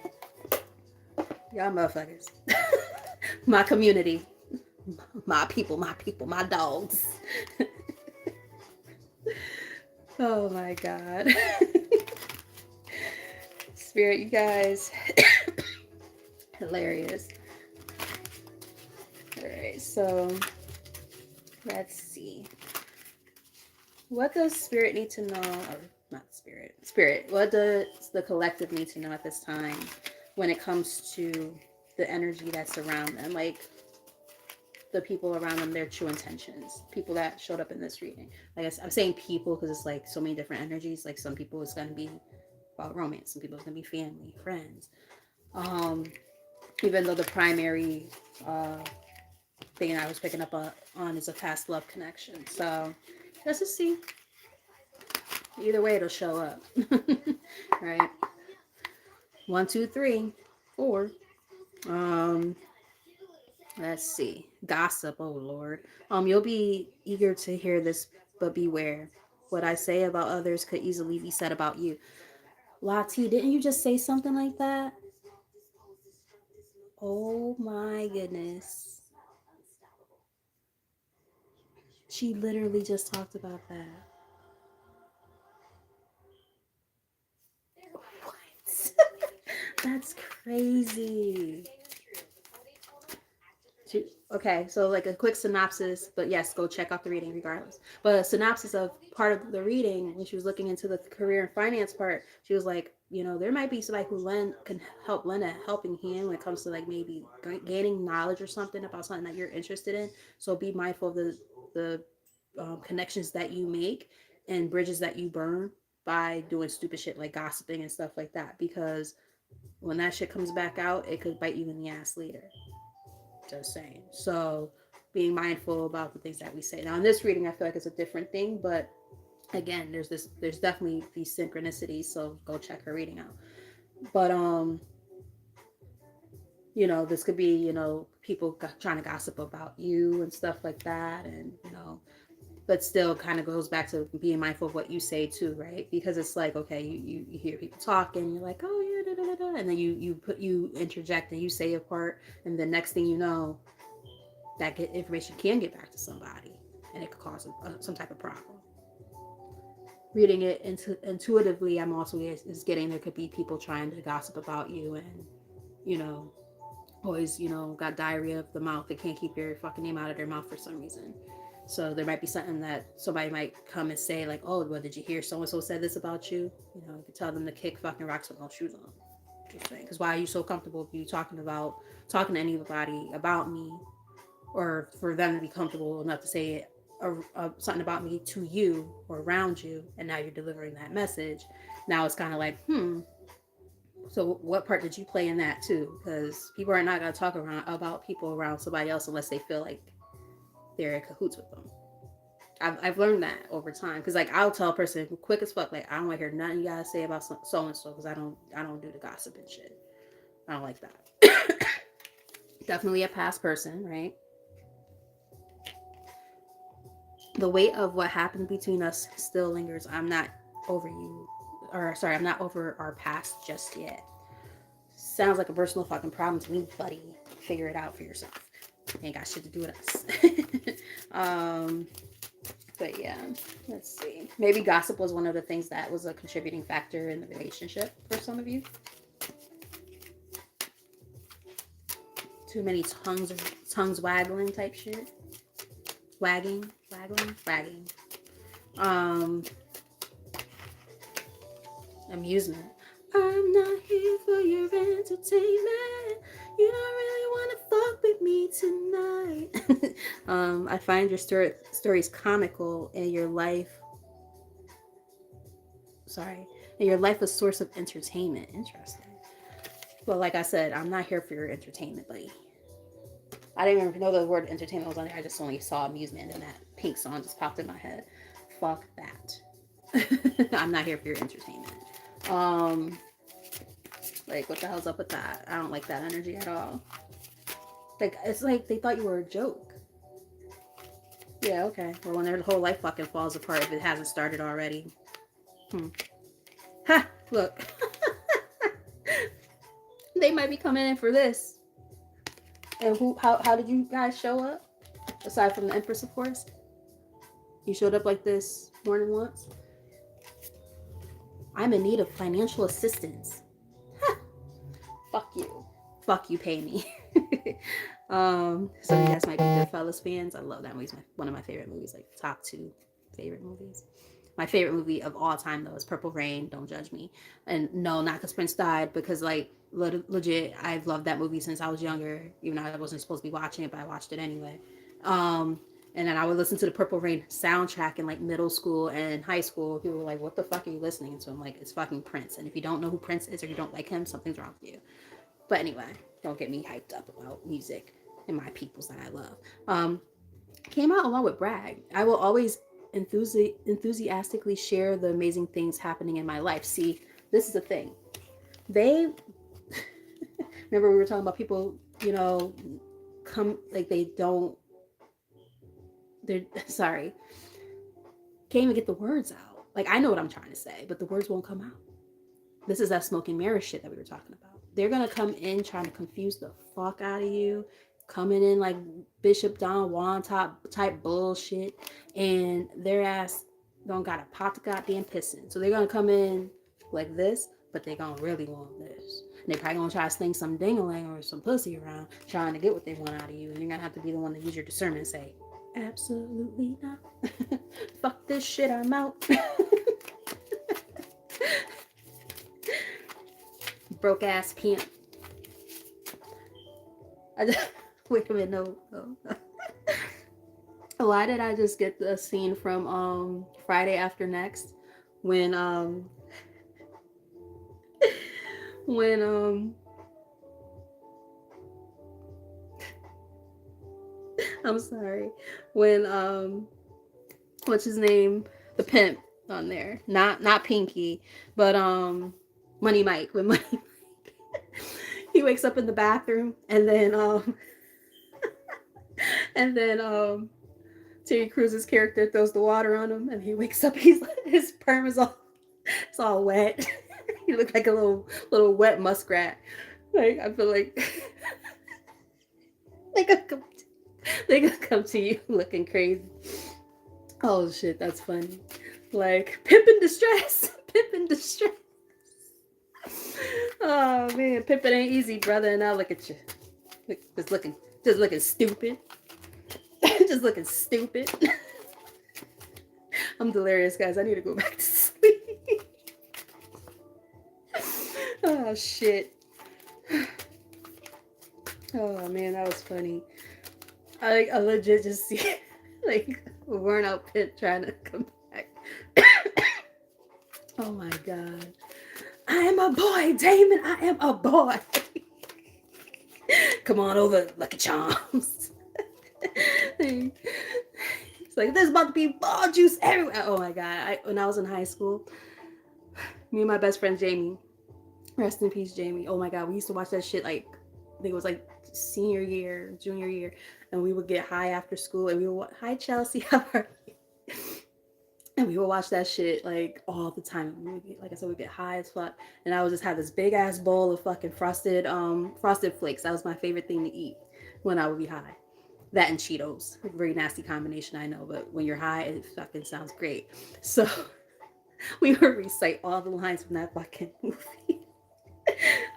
S1: y'all motherfuckers. My community, my people, my dogs. Oh my god. Spirit, you guys. Hilarious. All right, so let's see. What does Spirit need to know, or not Spirit, what does the collective need to know at this time when it comes to the energy that's around them? Like, the people around them, their true intentions. People that showed up in this reading. Like I'm saying people because it's like so many different energies. Like some people it's going to be about romance. Some people it's going to be family, friends. Even though the primary thing I was picking up on is a past love connection. So let's just see. Either way, it'll show up. Right? 1, 2, 3, 4. Let's see. Gossip. Oh Lord. You'll be eager to hear this, but beware. What I say about others could easily be said about you. Lati, didn't you just say something like that? Oh my goodness. She literally just talked about that. What? That's crazy. Okay, so like a quick synopsis, but yes, go check out the reading regardless. But a synopsis of part of the reading, when she was looking into the career and finance part, she was like, there might be somebody who can help lend a helping hand when it comes to like maybe gaining knowledge or something about something that you're interested in. So be mindful of the connections that you make and bridges that you burn by doing stupid shit like gossiping and stuff like that. Because when that shit comes back out, it could bite you in the ass later. Just saying. So being mindful about the things that we say. Now in this reading, I feel like it's a different thing, but again, there's definitely these synchronicities. So go check her reading out. But this could be people trying to gossip about you and stuff like that, and but still kind of goes back to being mindful of what you say too, right? Because it's like, okay, you hear people talking, you're like, oh yeah, da, da, da, da, and then you interject and you say a part, and the next thing you know, that information can get back to somebody, and it could cause some type of problem. Reading it intuitively, I'm also is getting there could be people trying to gossip about you, and you know always got diarrhea of the mouth. They can't keep your fucking name out of their mouth for some reason. So there might be something that somebody might come and say like, oh, well, did you hear so and so said this about you? You could tell them to kick fucking rocks with no shoes on. Just saying. Because why are you so comfortable with you talking to anybody about me, or for them to be comfortable enough to say it, something about me to you or around you, and now you're delivering that message. Now it's kind of like, so what part did you play in that too? Because people are not going to talk about people around somebody else unless they feel like they're in cahoots with them. I've learned that over time, because like I'll tell a person quick as fuck, like I don't want to hear nothing you gotta say about so and so, because I don't do the gossip and shit. I don't like that. Definitely a past person, right? The weight of what happened between us still lingers. I'm not over you, or sorry, I'm not over our past just yet. Sounds like a personal fucking problem to me, buddy. Figure it out for yourself. Ain't got shit to do with us. But yeah, let's see. Maybe gossip was one of the things that was a contributing factor in the relationship for some of you. Too many tongues waggling type shit. Wagging. Um, Amusement. I'm not here for your entertainment. You don't really want to fuck with me tonight. I find your stories comical, and your life. Sorry, and your life a source of entertainment. Interesting. Well, like I said, I'm not here for your entertainment, buddy. I didn't even know the word entertainment was on there. I just only saw amusement, and that pink song just popped in my head. Fuck that. I'm not here for your entertainment. Um, like, what the hell's up with that? I don't like that energy at all. Like, it's like they thought you were a joke. Yeah, okay. Well, when their whole life fucking falls apart if it hasn't started already. Ha! Look. They might be coming in for this. And how did you guys show up? Aside from the Empress, of course. You showed up like this more than once. I'm in need of financial assistance. Fuck you. Fuck you, pay me. Some of you guys might be Goodfellas fans. I love that movie. It's one of my favorite movies, like top 2 favorite movies. My favorite movie of all time, though, is Purple Rain. Don't judge me. And no, not because Prince died, because, like, legit, I've loved that movie since I was younger, even though I wasn't supposed to be watching it, but I watched it anyway. And then I would listen to the Purple Rain soundtrack in, like, middle school and high school. People were like, what the fuck are you listening to? I'm like, it's fucking Prince. And if you don't know who Prince is or you don't like him, something's wrong with you. But anyway, don't get me hyped up about music and my peoples that I love. Came out along with Bragg. I will always enthusiastically share the amazing things happening in my life. See, this is the thing. They remember we were talking about people, come like they don't. They're sorry. Can't even get the words out. Like I know what I'm trying to say, but the words won't come out. This is that smoke and mirror shit that we were talking about. They're gonna come in trying to confuse the fuck out of you, coming in like Bishop Don Juan type bullshit, and their ass don't got a pot to goddamn pissin'. So they're gonna come in like this, but they gonna really want this. They probably gonna try to sling some ding-a-ling or some pussy around trying to get what they want out of you. And you're gonna have to be the one to use your discernment and say, absolutely not. Fuck this shit, I'm out. Broke ass pimp. Wait a minute, no. Why did I just get the scene from Friday After Next when when I'm sorry, when what's his name, the pimp on there, not Pinky, but Money Mike, when Money Mike he wakes up in the bathroom and then Terry Cruz's character throws the water on him and he wakes up, his perm is all, it's all wet. He looked like a little wet muskrat. Like, I feel like they gonna come to you looking crazy. Oh shit, that's funny. Like, pimp in distress. Pimp in distress. Oh man, pimping ain't easy, brother. And now look at you. Just looking stupid. Just looking stupid. I'm delirious, guys. I need to go back to sleep. Oh shit. Oh man, that was funny. I legit just see like worn out Pit trying to come back. Oh my god. I am a boy, Damon. I am a boy. Come on over, Lucky Charms. It's like, there's about to be ball juice everywhere. Oh my god. When I was in high school, me and my best friend Jamie, rest in peace, Jamie. Oh my god, we used to watch that shit like, I think it was like senior year, junior year, and we would get high after school and we would watch, hi Chelsea, how are you? And we would watch that shit like all the time. Like I said, we get high as fuck. And I would just have this big ass bowl of fucking frosted flakes. That was my favorite thing to eat when I would be high. That and Cheetos. Very nasty combination, I know, but when you're high, it fucking sounds great. So we would recite all the lines from that fucking movie.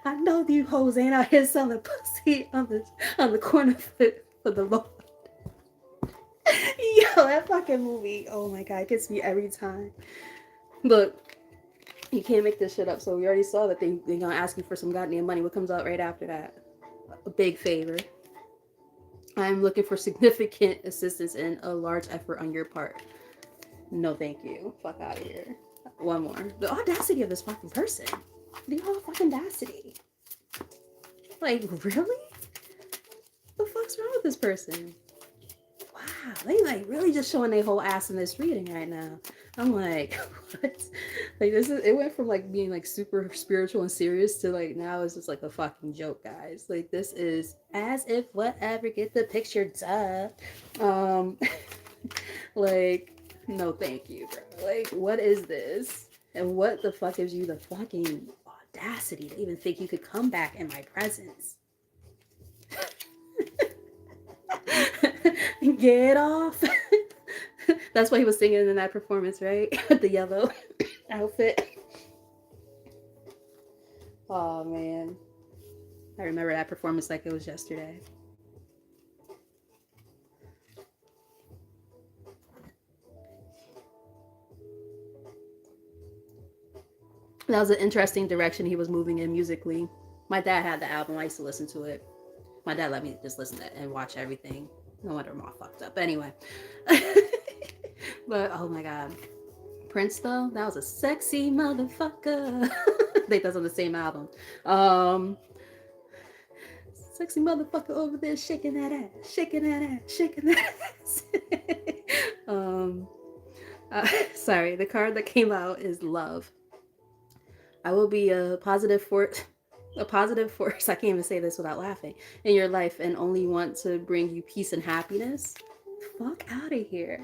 S1: I know you hoes ain't out here selling pussy on the corner for the Lord. Yo, that fucking movie, oh my god, it gets me every time. Look, you can't make this shit up. So we already saw that they're gonna ask you for some goddamn money. What comes out right after that? A big favor. I'm looking for significant assistance and a large effort on your part. No thank you. Fuck out of here. One more. The audacity of this fucking person. The whole fucking audacity. Like, really? What the fuck's wrong with this person? Wow, they like really just showing their whole ass in this reading right now. I'm like, what? Like, it went from like being like super spiritual and serious to like now it's just like a fucking joke, guys. Like, this is as if whatever, get the picture, duh. Like, no thank you, bro. Like, what is this? And what the fuck gives you the fucking audacity to even think you could come back in my presence? Get off. That's why he was singing in that performance, right? With the yellow outfit. Oh man, I remember that performance like it was yesterday. That was an interesting direction he was moving in musically. My dad had the album. I used to listen to it. My dad let me just listen to it and watch everything. No wonder I'm all fucked up. Anyway. But, oh my god. Prince, though, that was a sexy motherfucker. I think that's on the same album. Sexy motherfucker over there shaking that ass. Shaking that ass. Shaking that ass. Sorry, the card that came out is love. I will be a positive force, I can't even say this without laughing, in your life and only want to bring you peace and happiness. Fuck out of here.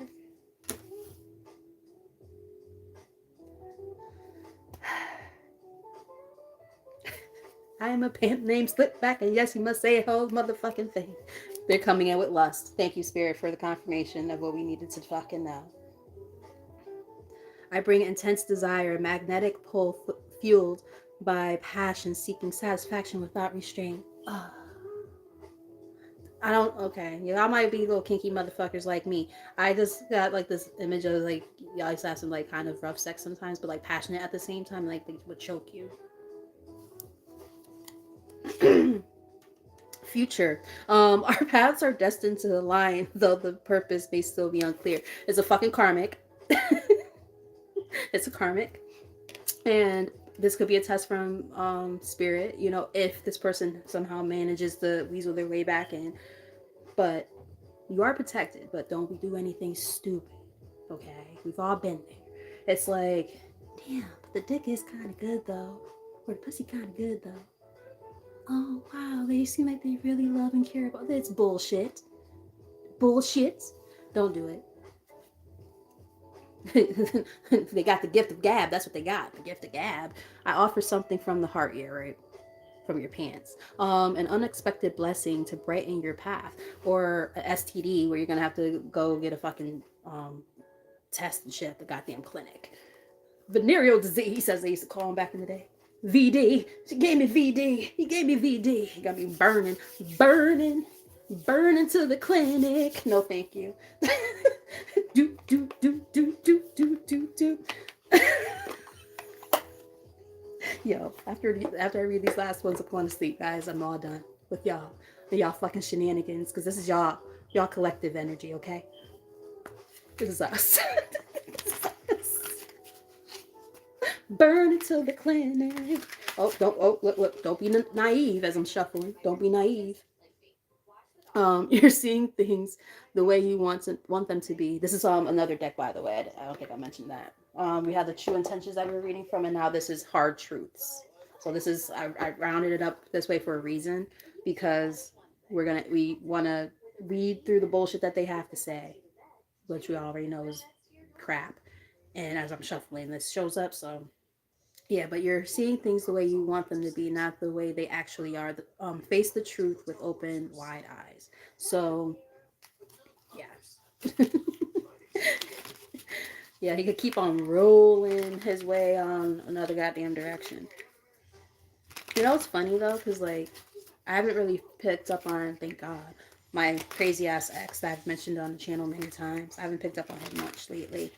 S1: I am a pimp named Slipback, and yes, you must say a whole motherfucking thing. They're coming in with lust. Thank you, Spirit, for the confirmation of what we needed to fucking know. I bring intense desire, magnetic pull fueled by passion, seeking satisfaction without restraint. I don't. Okay, y'all might be little kinky motherfuckers like me. I just got like this image of like y'all used to have some like kind of rough sex sometimes, but like passionate at the same time. Like they would choke you. Future. Our paths are destined to align, though the purpose may still be unclear. It's a fucking karmic. It's a karmic, and this could be a test from spirit. You know, if this person somehow manages to weasel their way back in, but you are protected. But don't do anything stupid. Okay, we've all been there. It's like, damn, but the dick is kind of good though, or the pussy kind of good though. Oh wow, they seem like they really love and care about. It's bullshit. Bullshit. Don't do it. They got the gift of gab. That's what they got. The gift of gab. I offer something from the heart here, right? From your pants. An unexpected blessing to brighten your path, or a STD where you're gonna have to go get a fucking test and shit at the goddamn clinic. Venereal disease. He says they used to call him back in the day. VD. She gave me VD. He gave me VD. He got me burning, burning, burning to the clinic. No, thank you. do do do do do do do do. Yo, after I read these last ones, I'm going to sleep, guys. I'm all done with y'all, fucking shenanigans, because this is y'all collective energy, okay? This is us. Burn it to the clinic. Oh, look, don't be naive as I'm shuffling. Don't be naive. You're seeing things the way you want them to be. This is another deck, by the way. I don't think I mentioned that. We have the true intentions that we were reading from, and now this is hard truths. So this is I rounded it up this way for a reason, because we want to read through the bullshit that they have to say, which we already know is crap. And as I'm shuffling, this shows up. So yeah, but you're seeing things the way you want them to be, not the way they actually are. Face the truth with open, wide eyes. So, yeah. Yeah, he could keep on rolling his way on another goddamn direction. You know, it's funny though, because like, I haven't really picked up on, thank God, my crazy ass ex that I've mentioned on the channel many times. I haven't picked up on him much lately.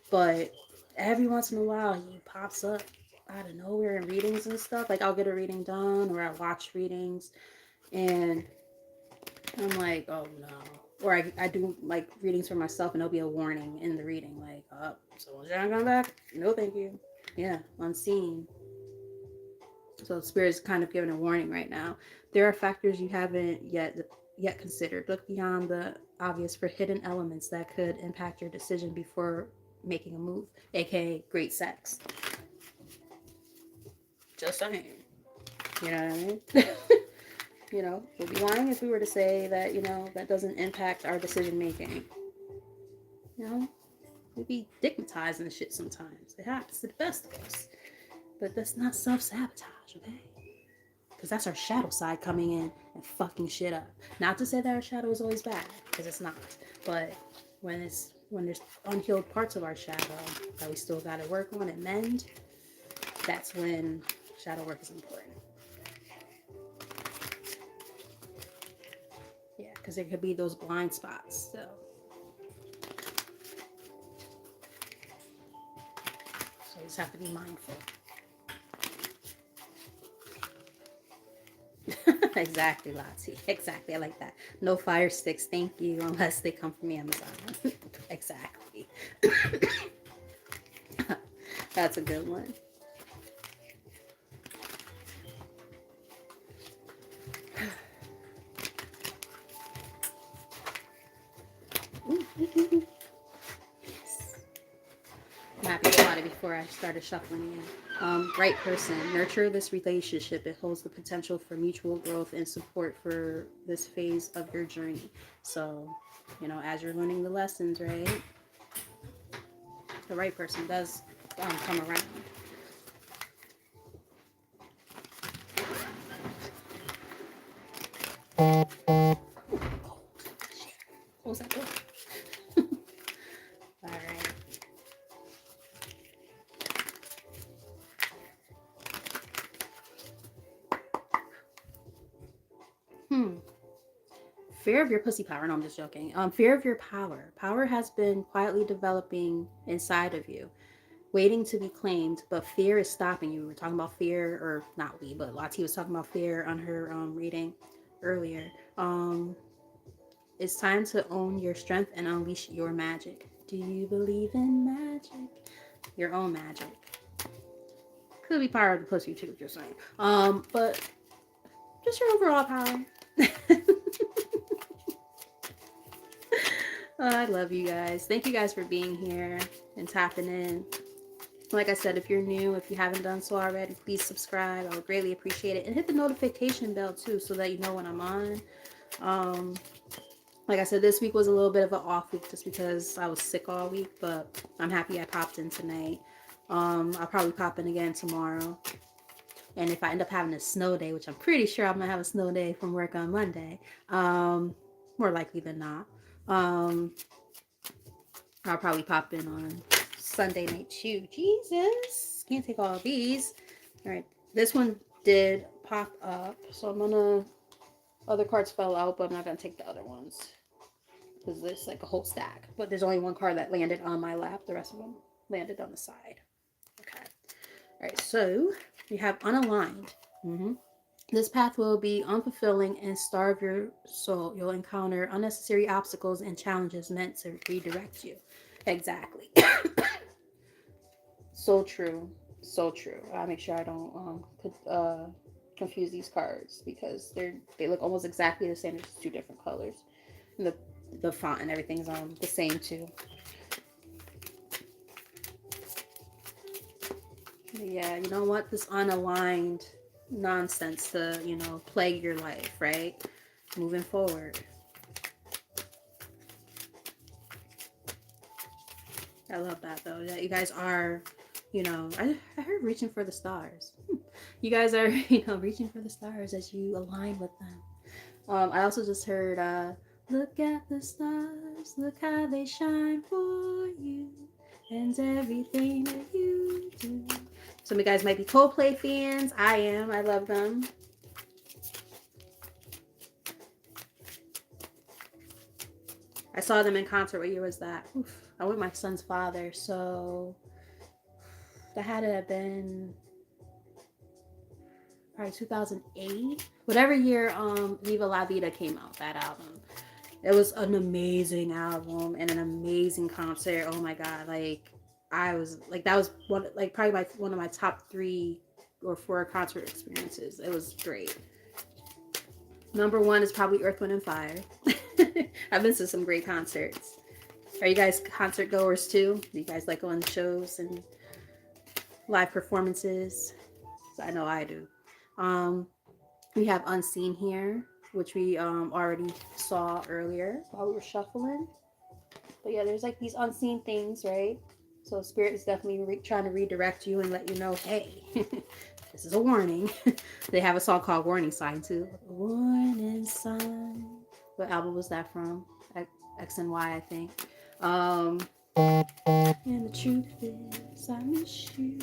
S1: But every once in a while, he pops up out of nowhere in readings and stuff. Like, I'll get a reading done, or I watch readings, and I'm like, oh no. Or I do like readings for myself, and there'll be a warning in the reading, like, so is John coming back? No, thank you. Yeah, unseen. So Spirit's kind of giving a warning right now. There are factors you haven't yet considered. Look beyond the obvious for hidden elements that could impact your decision before making a move, aka great sex. Just saying. You know what I mean? You know, we'd be lying if we were to say that, you know, that doesn't impact our decision making. You know? We'd be stigmatizing shit sometimes. It happens to the best of us. But that's not self-sabotage, okay? Because that's our shadow side coming in and fucking shit up. Not to say that our shadow is always bad, because it's not. But when there's unhealed parts of our shadow that we still gotta work on and mend, that's when shadow work is important. Yeah, because there could be those blind spots. So you just have to be mindful. Exactly, Lottie. Exactly. I like that. No fire sticks, thank you, unless they come from Amazon. Exactly. That's a good one. Yes. I'm happy to spot it before I started shuffling again. Right person. Nurture this relationship. It holds the potential for mutual growth and support for this phase of your journey. So, you know, as you're learning the lessons, right? The right person does come around. Close that door. All right. Fear of your pussy power. No, I'm just joking. Fear of your power. Power has been quietly developing inside of you, waiting to be claimed, but fear is stopping you. We were talking about fear, or not we, but Lati was talking about fear on her reading earlier. Um, it's time to own your strength and unleash your magic. Do you believe in magic? Your own magic. Could be power of the pussy too, just saying. But just your overall power. I love you guys. Thank you guys for being here and tapping in. Like I said, if you're new, if you haven't done so already, please subscribe. I would greatly appreciate it. And hit the notification bell too so that you know when I'm on. Um, like I said, this week was a little bit of an off week just because I was sick all week, but I'm happy I popped in tonight. I'll probably pop in again tomorrow. And if I end up having a snow day, which I'm pretty sure I'm going to have a snow day from work on Monday, more likely than not, I'll probably pop in on Sunday night too. Jesus, can't take all of these. All right, this one did pop up, so I'm gonna. Other cards fell out, but I'm not gonna take the other ones because there's like a whole stack. But there's only one card that landed on my lap. The rest of them landed on the side. Okay. All right, so we have unaligned. This path will be unfulfilling and starve your soul. You'll encounter unnecessary obstacles and challenges meant to redirect you. Exactly. So true. So true. I make sure I don't confuse these cards because they look almost exactly the same. It's just two different colors. And the font and everything's the same too. But yeah, you know what? This unaligned nonsense to, plague your life, right? Moving forward. I love that though. That you guys are, I heard reaching for the stars. You guys are, reaching for the stars as you align with them. I also just heard, look at the stars, look how they shine for you, and everything that you do. Some of you guys might be Coldplay fans. I am. I love them. I saw them in concert. What year was that? Oof. I went with my son's father, so that had to have been probably 2008. Whatever year Viva La Vida came out, that album. It was an amazing album and an amazing concert. Oh my god, I was like that was probably one of my top 3 or 4 concert experiences. It was great. Number 1 is probably Earth, Wind, and Fire. I've been to some great concerts. Are you guys concert goers too? Do you guys like going to shows and live performances? I know I do. We have Unseen here, which we already saw earlier while we were shuffling. But yeah, there's like these unseen things, right? So Spirit is definitely trying to redirect you and let you know, hey, this is a warning. They have a song called Warning Sign too. Warning Sign. What album was that from? X and Y, I think. And the truth is, I miss you.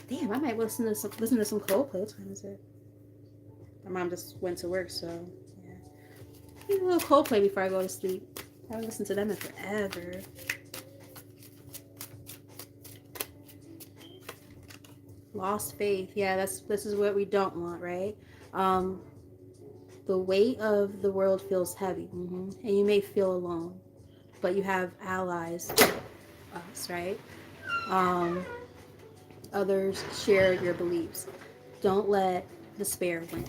S1: Damn, I might listen to some Coldplay. What time is it? My mom just went to work, so yeah. Maybe a little Coldplay before I go to sleep. I haven't listened to them in forever. Lost faith. Yeah, this is what we don't want, right? The weight of the world feels heavy, and you may feel alone, but you have allies, us, right? Others share your beliefs. Don't let despair win.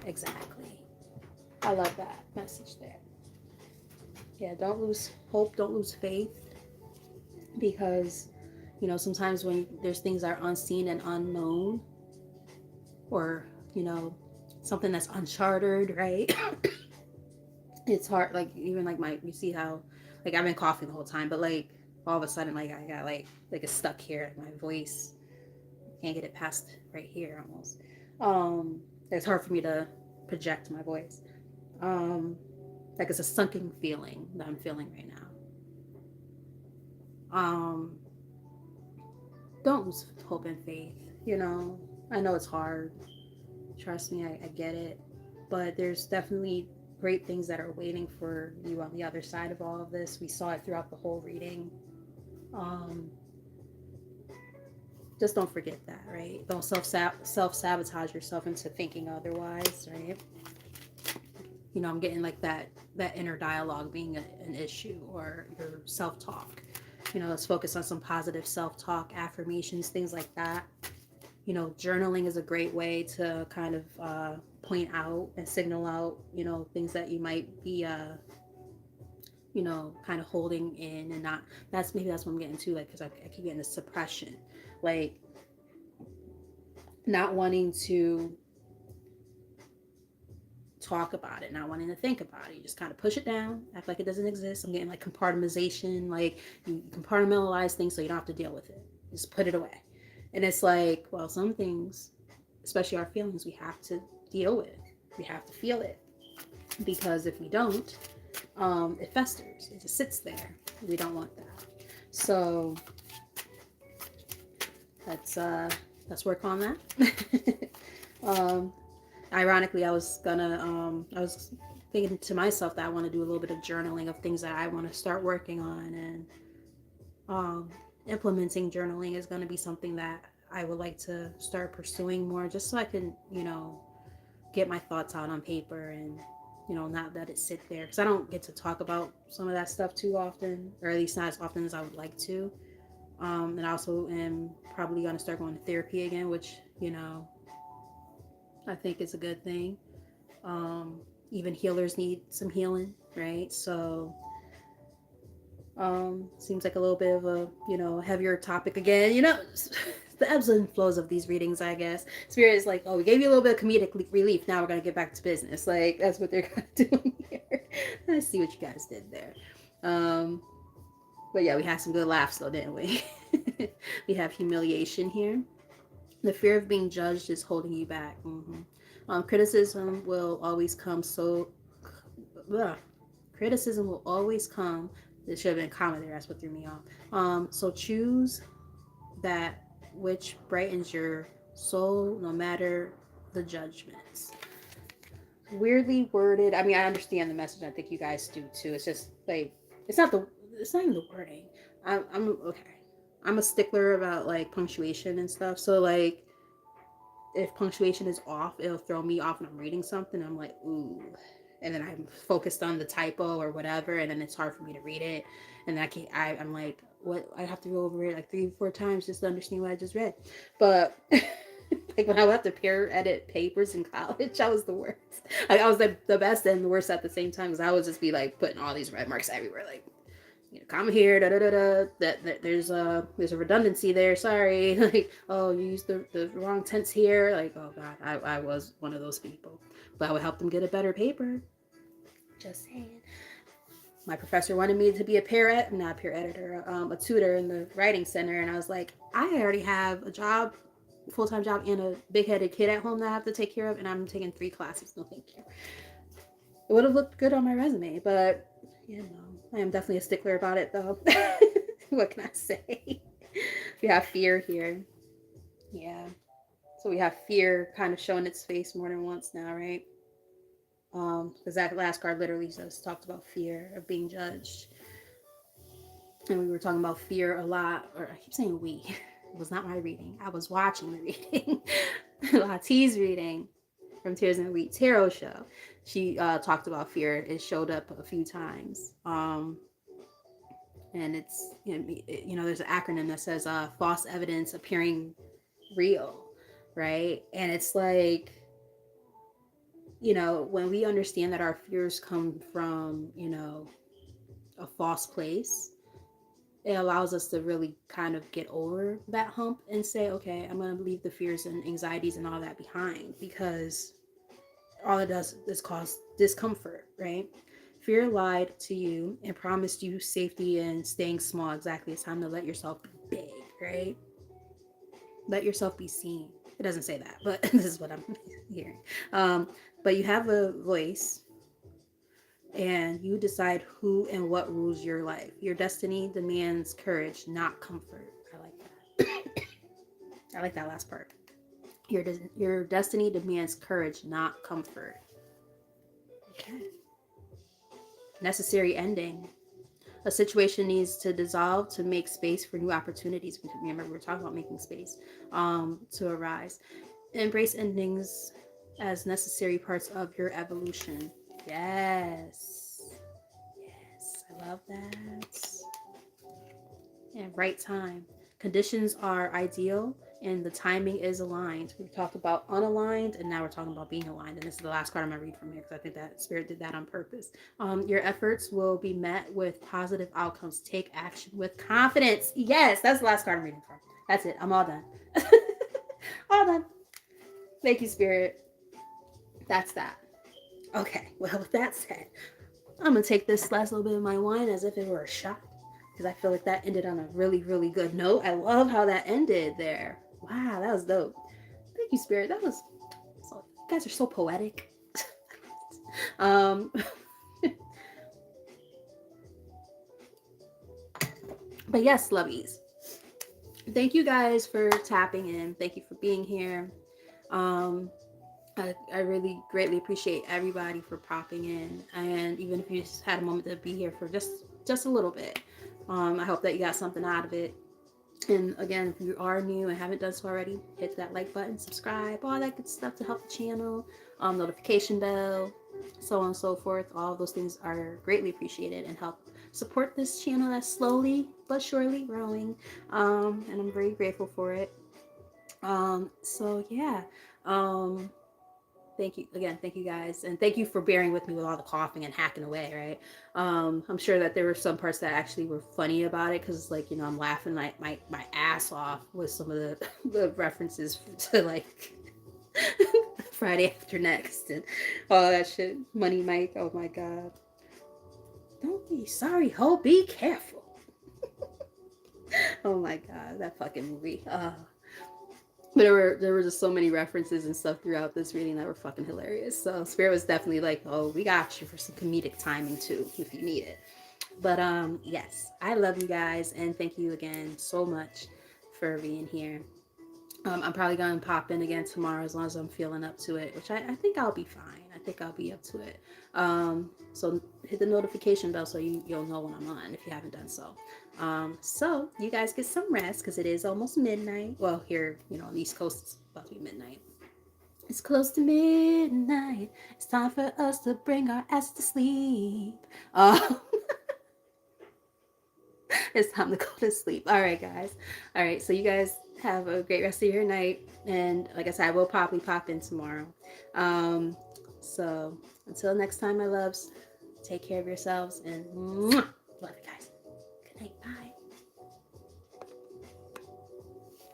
S1: Exactly. I love that message there. Yeah, don't lose hope, don't lose faith, because sometimes when there's things that are unseen and unknown, or something that's uncharted, right? It's hard. Like even like you see how like I've been coughing the whole time, but like all of a sudden like I got like it's stuck here. My voice can't get it past right here almost. It's hard for me to project my voice. Like it's a sunken feeling that I'm feeling right now. Don't lose hope and faith. I know it's hard. Trust me, I get it. But there's definitely great things that are waiting for you on the other side of all of this. We saw it throughout the whole reading. Um, just don't forget that, right? Don't self sabotage yourself into thinking otherwise, right? You know, I'm getting like that inner dialogue being an issue, or your self talk. You know, let's focus on some positive self talk, affirmations, things like that. You know, journaling is a great way to kind of point out and signal out, you know, things that you might be, you know, kind of holding in and not. That's what I'm getting to, like, because I keep getting this suppression, like not wanting to talk about it, not wanting to think about it. You just kind of push it down, act like it doesn't exist. I'm getting like compartmentalization, like you compartmentalize things so you don't have to deal with it. Just put it away. And it's like, well, some things, especially our feelings, we have to deal with. We have to feel it. Because if we don't, it festers. It just sits there. We don't want that. So let's work on that. um, Ironically, I was thinking to myself that I want to do a little bit of journaling of things that I want to start working on, and implementing journaling is going to be something that I would like to start pursuing more, just so I can, you know, get my thoughts out on paper and, you know, not let it sit there, because I don't get to talk about some of that stuff too often, or at least not as often as I would like to. And I also am probably going to start going to therapy again, which, you know, I think is a good thing. Even healers need some healing, right? So seems like a little bit of a, you know, heavier topic again. You know, the ebbs and flows of these readings, I guess. Spirit is like, oh, we gave you a little bit of comedic relief. Now we're gonna get back to business. Like that's what they're kind of doing here. I see what you guys did there. Um, but yeah, we had some good laughs though, didn't we? We have humiliation here. The fear of being judged is holding you back. Criticism will always come. Ugh. Criticism will always come. This should have been comma there. That's what threw me off. So choose that which brightens your soul, no matter the judgments. Weirdly worded. I mean, I understand the message. I think you guys do too. It's just like it's not even the wording. I'm okay. I'm a stickler about like punctuation and stuff. So like if punctuation is off, it'll throw me off when I'm reading something. I'm like, ooh. And then I'm focused on the typo or whatever, and then it's hard for me to read it. And I'm like, what? I have to go over it like 3-4 times just to understand what I just read. But like when I would have to peer edit papers in college, I was the worst. Like, I was the best and the worst at the same time, because I would just be like putting all these red marks everywhere, like, you know, comma here, da da da da. That there's a redundancy there. Sorry, like, oh, you used the wrong tense here. Like, oh god, I was one of those people. But I would help them get a better paper. Just saying. My professor wanted me to be not a peer editor, a tutor in the writing center, and I was like, I already have a job, full-time job, and a big-headed kid at home that I have to take care of, and I'm taking 3 classes. No, thank you. It would have looked good on my resume, but you know, I am definitely a stickler about it, though. What can I say? We have fear here. Yeah. So we have fear kind of showing its face more than once now, right? Because that last card literally just talked about fear of being judged. And we were talking about fear a lot, or I keep saying we. It was not my reading. I was watching the reading. Lati's reading from Tears and Wheat Tarot show. She talked about fear. It showed up a few times. And it's, you know, there's an acronym that says false evidence appearing real, right? And it's like, you know, when we understand that our fears come from, you know, a false place, it allows us to really kind of get over that hump and say, okay, I'm going to leave the fears and anxieties and all that behind, because all it does is cause discomfort, right? Fear lied to you and promised you safety and staying small. Exactly. It's time to let yourself be big, right? Let yourself be seen. It doesn't say that, but this is what I'm hearing. But you have a voice, and you decide who and what rules your life. Your destiny demands courage, not comfort. I like that. I like that last part. Your destiny demands courage, not comfort. Okay. Necessary ending. A situation needs to dissolve to make space for new opportunities. Remember, we were talking about making space to arise. Embrace endings as necessary parts of your evolution. Yes. Yes. I love that. And right time. Conditions are ideal and the timing is aligned. We talked about unaligned and now we're talking about being aligned. And this is the last card I'm going to read from here because I think that Spirit did that on purpose. Your efforts will be met with positive outcomes. Take action with confidence. Yes, that's the last card I'm reading from. That's it. I'm all done. All done. Thank you, Spirit. That's that. Okay, well, with that said, I'm going to take this last little bit of my wine as if it were a shot because I feel like that ended on a really, really good note. I love how that ended there. Wow, that was dope. Thank you, Spirit. That was so, you guys are so poetic. um, but yes, lovies. Thank you guys for tapping in. Thank you for being here. Um, I really greatly appreciate everybody for popping in, and even if you just had a moment to be here for just a little bit, I hope that you got something out of it. And again, if you are new and haven't done so already, hit that like button, subscribe, all that good stuff to help the channel, notification bell, so on and so forth. All of those things are greatly appreciated and help support this channel that's slowly but surely growing. And I'm very grateful for it. So yeah. Um, Thank you again. Thank you guys. And thank you for bearing with me with all the coughing and hacking away, right? I'm sure that there were some parts that actually were funny about it because, like, I'm laughing like my ass off with some of the references to, like, Friday After Next and all that shit. Money Mike. Oh my God. Don't be sorry, ho. Be careful. Oh my God. That fucking movie. But there were just so many references and stuff throughout this reading that were fucking hilarious. So Spirit was definitely like, "Oh, we got you for some comedic timing too, if you need it." But yes, I love you guys and thank you again so much for being here. I'm probably gonna pop in again tomorrow as long as I'm feeling up to it, which I think I'll be fine. I think I'll be up to it. So hit the notification bell so you'll know when I'm on if you haven't done so. So you guys get some rest because it is almost midnight. Well, here, on the East Coast, it's about to be midnight. It's close to midnight. It's time for us to bring our ass to sleep. It's time to go to sleep. All right, guys. All right, so you guys have a great rest of your night. And like I said, I will probably pop in tomorrow. So until next time, my loves, take care of yourselves and love you guys.